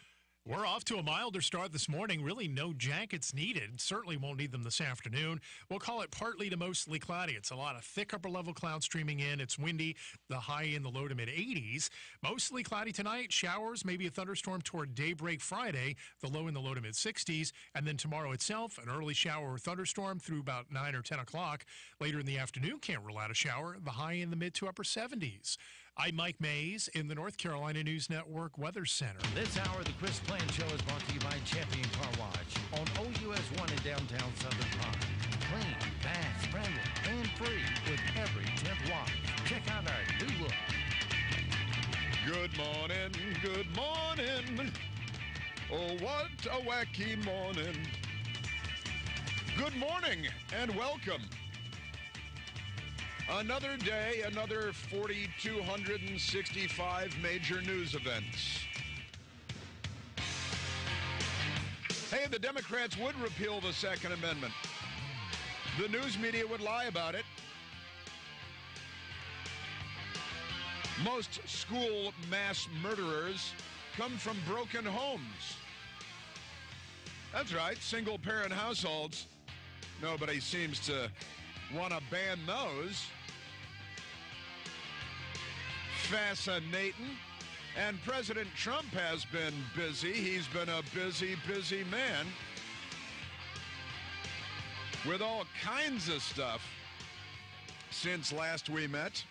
S4: We're off to a milder start this morning. Really no jackets needed. Certainly won't need them this afternoon. We'll call it partly to mostly cloudy. It's a lot of thick upper level clouds streaming in. It's windy, the high in the low to mid 80s. Mostly cloudy tonight. Showers, maybe a thunderstorm toward daybreak Friday, the low in the low to mid 60s. And then tomorrow itself, an early shower or thunderstorm through about 9 or 10 o'clock. Later in the afternoon, can't rule out a shower, the high in the mid to upper 70s. I'm Mike Mays in the North Carolina News Network Weather Center.
S13: This hour of the Chris Plant Show is brought to you by Champion Car Wash on OUS 1 in downtown Southern Pine. Clean, fast, friendly, and free with every 10th wash. Check out our new look.
S21: Good morning, good morning. Oh, what a wacky morning. Good morning and welcome. Another day, another 4,265 major news events. Hey, the Democrats would repeal the Second Amendment. The news media would lie about it. Most school mass murderers come from broken homes. That's right, single-parent households. Nobody seems to want to ban those. Fascinating. And President Trump has been busy. He's been a busy, busy man with all kinds of stuff since last we met.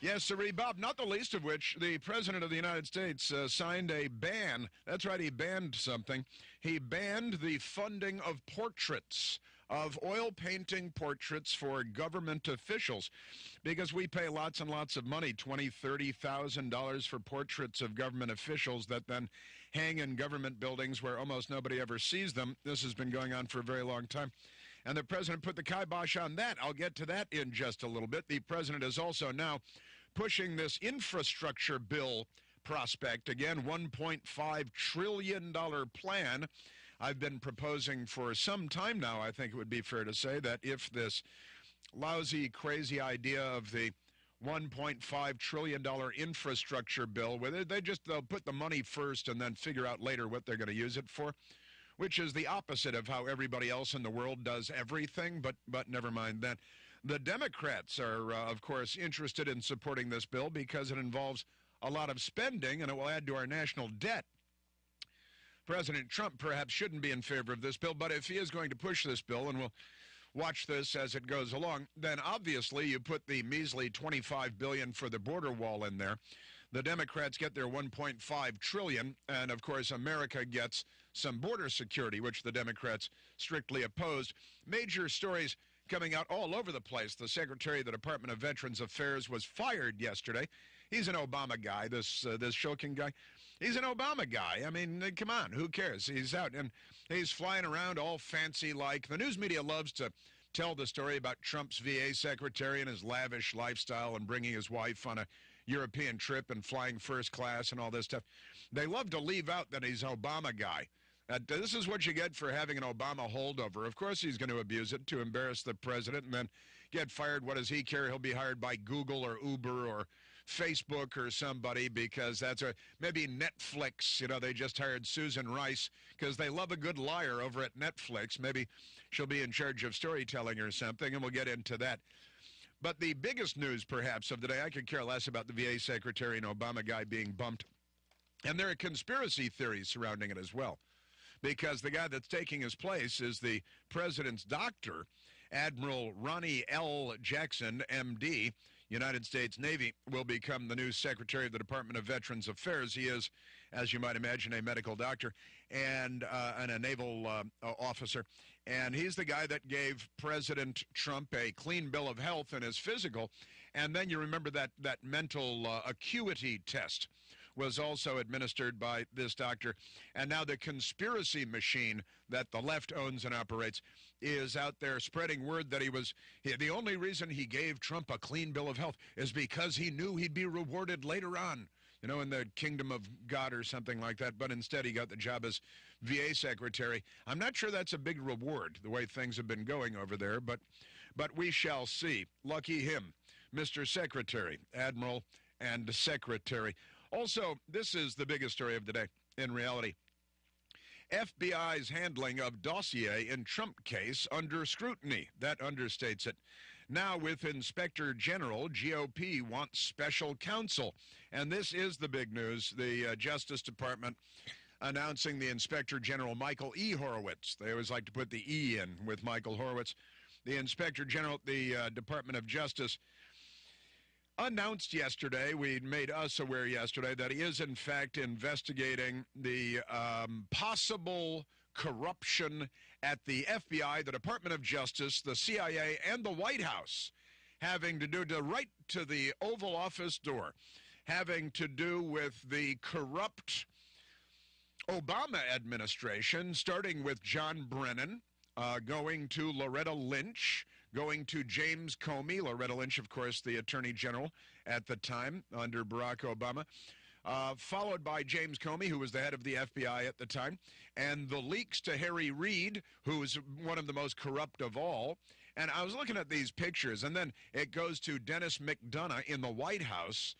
S21: Yes, sirree, Bob, not the least of which the President of the United States signed a ban. That's right, he banned something. He banned the funding of portraits, of oil painting portraits for government officials, because we pay lots and lots of money, $20,000, $30,000 for portraits of government officials that then hang in government buildings where almost nobody ever sees them. This has been going on for a very long time. And the president put the kibosh on that. I'll get to that in just a little bit. The president is also now pushing this infrastructure bill prospect, again, $1.5 trillion plan. I've been proposing for some time now, I think it would be fair to say, that if this lousy, crazy idea of the $1.5 trillion infrastructure bill, where they'll put the money first and then figure out later what they're going to use it for, which is the opposite of how everybody else in the world does everything, but never mind that. The Democrats are, of course, interested in supporting this bill because it involves a lot of spending and it will add to our national debt. President Trump perhaps shouldn't be in favor of this bill, but if he is going to push this bill, and we'll watch this as it goes along, then obviously you put the measly $25 billion for the border wall in there. The Democrats get their $1.5 trillion, and of course America gets some border security, which the Democrats strictly opposed. Major stories coming out all over the place. The Secretary of the Department of Veterans Affairs was fired yesterday. He's an Obama guy, this Shulkin guy. He's an Obama guy. I mean, come on, who cares? He's out, and he's flying around all fancy-like. The news media loves to tell the story about Trump's VA secretary and his lavish lifestyle and bringing his wife on a European trip and flying first class and all this stuff. They love to leave out that he's an Obama guy. This is what you get for having an Obama holdover. Of course he's going to abuse it to embarrass the president and then get fired. What does he care? He'll be hired by Google or Uber or Facebook or somebody, because that's maybe Netflix. You know, they just hired Susan Rice because they love a good liar over at Netflix. Maybe she'll be in charge of storytelling or something, and we'll get into that. But the biggest news, perhaps, of the day, I could care less about the VA secretary and Obama guy being bumped. And there are conspiracy theories surrounding it as well, because the guy that's taking his place is the president's doctor, Admiral Ronnie L. Jackson, M.D., United States Navy, will become the new Secretary of the Department of Veterans Affairs. He is, as you might imagine, a medical doctor and a naval officer. And he's the guy that gave President Trump a clean bill of health in his physical. And then you remember that mental acuity test was also administered by this doctor. And now the conspiracy machine that the left owns and operates is out there spreading word that the only reason he gave Trump a clean bill of health is because he knew he'd be rewarded later on, you know, in the kingdom of God or something like that. But instead he got the job as VA secretary. I'm not sure that's a big reward, the way things have been going over there, but we shall see. Lucky him, Mr. Secretary, Admiral and Secretary. Also, this is the biggest story of the day. in reality. FBI's handling of dossier in Trump case under scrutiny. That understates it. Now with Inspector General, GOP wants special counsel. And this is the big news. The Justice Department announcing the Inspector General, Michael E. Horowitz. They always like to put the E in with Michael Horowitz. The Inspector General at the Department of Justice announced yesterday, we made us aware yesterday, that he is in fact investigating the possible corruption at the FBI, the Department of Justice, the CIA, and the White House, having to do right to the Oval Office door, having to do with the corrupt Obama administration, starting with John Brennan, going to Loretta Lynch, going to James Comey. Loretta Lynch, of course, the Attorney General at the time under Barack Obama, followed by James Comey, who was the head of the FBI at the time, and the leaks to Harry Reid, who was one of the most corrupt of all. And I was looking at these pictures, and then it goes to Dennis McDonough in the White House,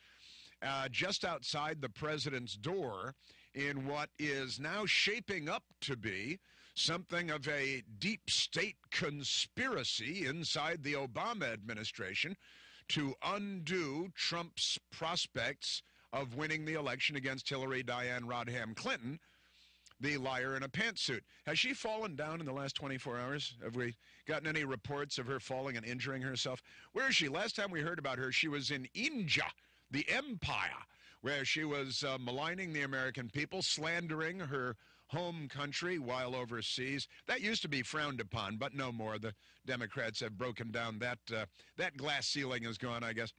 S21: just outside the president's door, in what is now shaping up to be something of a deep state conspiracy inside the Obama administration to undo Trump's prospects of winning the election against Hillary Diane Rodham Clinton, the liar in a pantsuit. Has she fallen down in the last 24 hours? Have we gotten any reports of her falling and injuring herself? Where is she? Last time we heard about her, she was in India, the empire, where she was maligning the American people, slandering her home country while overseas. That used to be frowned upon, but no more. The Democrats have broken down that that glass ceiling is gone, I guess.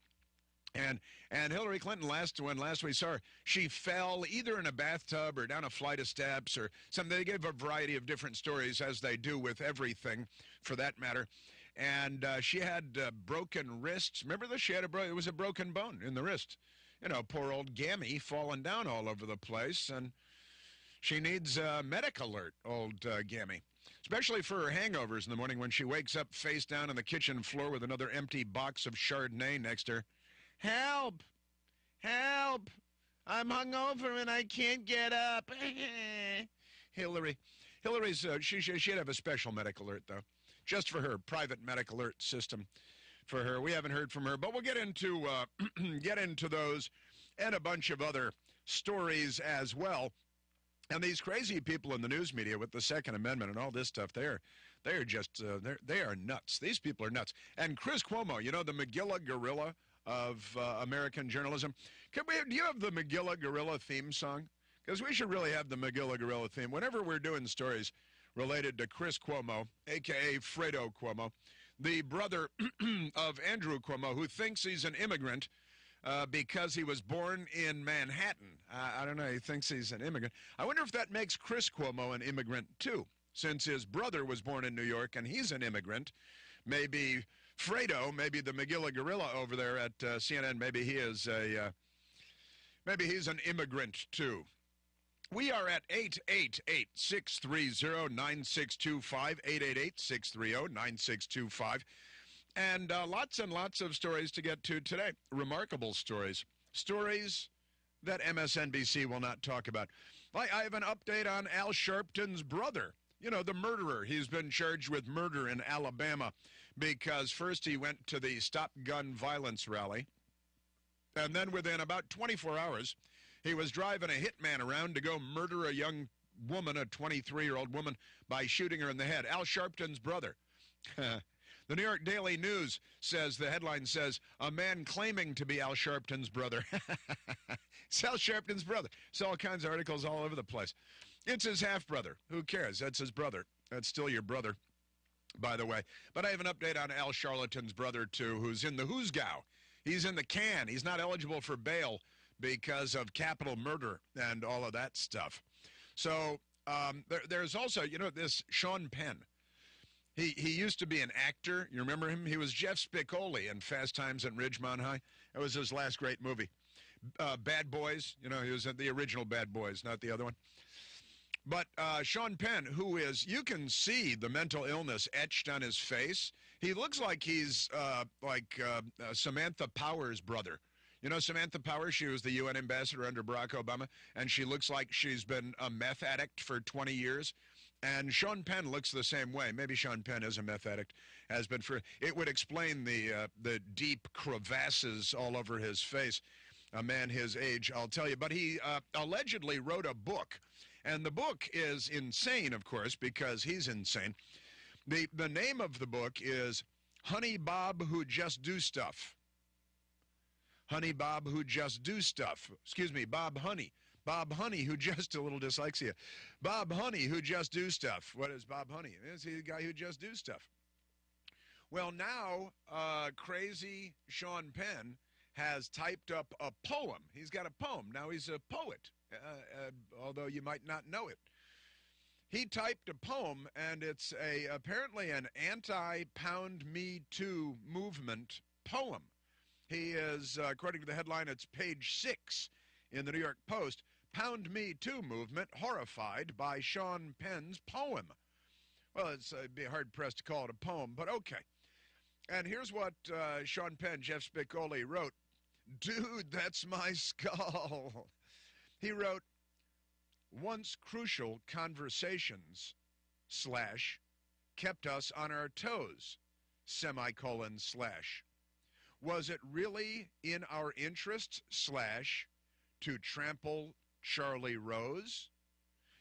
S21: And Hillary Clinton, when last we saw her, she fell either in a bathtub or down a flight of steps or something. They gave a variety of different stories, as they do with everything, for that matter. And she had broken wrists. Remember this? She had it was a broken bone in the wrist. You know, poor old Gammy falling down all over the place, and she needs a medic alert, old Gammy, especially for her hangovers in the morning when she wakes up face down on the kitchen floor with another empty box of Chardonnay next to her. Help! Help! I'm hungover and I can't get up. Hillary's, she'd have a special medic alert, though, just for her, private medic alert system for her. We haven't heard from her, but we'll get into those and a bunch of other stories as well. And these crazy people in the news media with the Second Amendment and all this stuff, they are just they are nuts. These people are nuts. And Chris Cuomo, you know, the Magilla gorilla of American journalism. Do you have the Magilla gorilla theme song? Because we should really have the Magilla gorilla theme whenever we're doing stories related to Chris Cuomo, a.k.a. Fredo Cuomo, the brother of Andrew Cuomo, who thinks he's an immigrant because he was born in Manhattan. I don't know, he thinks he's an immigrant. I wonder if that makes Chris Cuomo an immigrant, too, since his brother was born in New York and he's an immigrant. Maybe Fredo, maybe the Magilla gorilla over there at CNN, maybe he's an immigrant, too. We are at 888-630-9625, 888-630-9625. And lots and lots of stories to get to today. Remarkable stories. Stories that MSNBC will not talk about. I have an update on Al Sharpton's brother. You know, the murderer. He's been charged with murder in Alabama because first he went to the Stop Gun Violence rally. And then within about 24 hours, he was driving a hitman around to go murder a young woman, a 23-year-old woman, by shooting her in the head. Al Sharpton's brother. The New York Daily News says, the headline says, a man claiming to be Al Sharpton's brother. It's Al Sharpton's brother. It's all kinds of articles all over the place. It's his half-brother. Who cares? That's his brother. That's still your brother, by the way. But I have an update on Al Sharpton's brother, too, who's in the Hoosgow. He's in the can. He's not eligible for bail because of capital murder and all of that stuff. So there's also, you know, this Sean Penn. He used to be an actor. You remember him? He was Jeff Spicoli in Fast Times at Ridgemont High. That was his last great movie. Bad Boys. You know, he was in the original Bad Boys, not the other one. But Sean Penn, who is, you can see the mental illness etched on his face. He looks like he's Samantha Power's brother. You know Samantha Power? She was the UN ambassador under Barack Obama, and she looks like she's been a meth addict for 20 years. And Sean Penn looks the same way. Maybe Sean Penn is a meth addict, has been for. It would explain the deep crevasses all over his face. A man his age, I'll tell you. But he allegedly wrote a book, and the book is insane, of course, because he's insane. The name of the book is Honey Bob Who Just Do Stuff. Honey Bob Who Just Do Stuff. Excuse me, Bob Honey. Bob Honey, who just, a little dyslexia. Bob Honey, who just do stuff. What is Bob Honey? Is he the guy who just do stuff? Well, now, crazy Sean Penn has typed up a poem. He's got a poem. Now he's a poet, although you might not know it. He typed a poem, and it's apparently an anti-Pound Me Too movement poem. He is, according to the headline, it's page 6 in the New York Post, Pound Me Too movement horrified by Sean Penn's poem. Well, it'd be hard-pressed to call it a poem, but okay. And here's what Sean Penn, Jeff Spicoli, wrote. Dude, that's my skull. He wrote, once crucial conversations, / kept us on our toes, / was it really in our interest, / to trample Charlie Rose?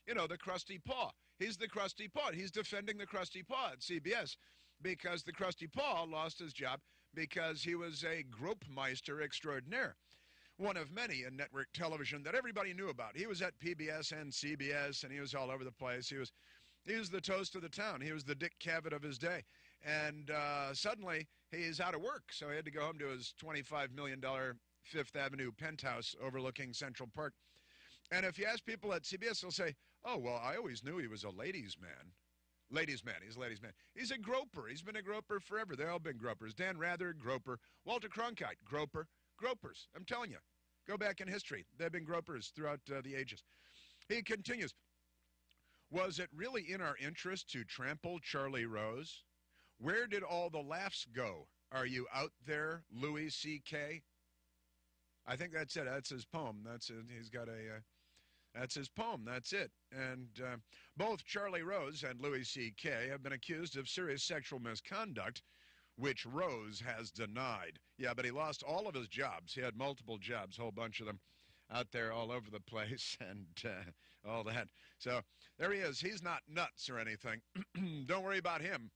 S21: You know, the Krusty Paw. He's the Krusty Paw. He's defending the Krusty Paw at CBS because the Krusty Paw lost his job because he was a gropemeister extraordinaire, one of many in network television that everybody knew about. He was at PBS and CBS, and he was all over the place. He was the toast of the town. He was the Dick Cavett of his day. And suddenly, he's out of work, so he had to go home to his $25 million Fifth Avenue penthouse overlooking Central Park. And if you ask people at CBS, they'll say, oh, well, I always knew he was a ladies' man. Ladies' man. He's a ladies' man. He's a groper. He's been a groper forever. They've all been gropers. Dan Rather, groper. Walter Cronkite, groper. Gropers. I'm telling you. Go back in history. They've been gropers throughout the ages. He continues, was it really in our interest to trample Charlie Rose? Where did all the laughs go? Are you out there, Louis C.K.? I think that's it. That's his poem. That's it. He's got that's his poem. That's it. And both Charlie Rose and Louis C.K. have been accused of serious sexual misconduct, which Rose has denied. Yeah, but he lost all of his jobs. He had multiple jobs, a whole bunch of them out there all over the place and all that. So there he is. He's not nuts or anything. Don't worry about him.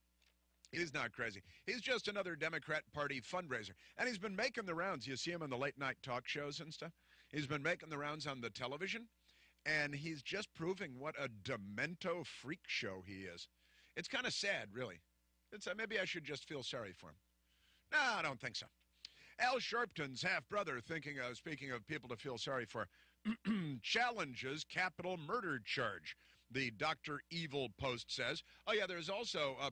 S21: He's not crazy. He's just another Democrat Party fundraiser. And he's been making the rounds. You see him on the late-night talk shows and stuff. He's been making the rounds on the television, and he's just proving what a demento freak show he is. It's kind of sad, really. It's maybe I should just feel sorry for him. No, I don't think so. Al Sharpton's half-brother, speaking of people to feel sorry for, challenges capital murder charge. The Dr. Evil Post says, oh, yeah, there's also a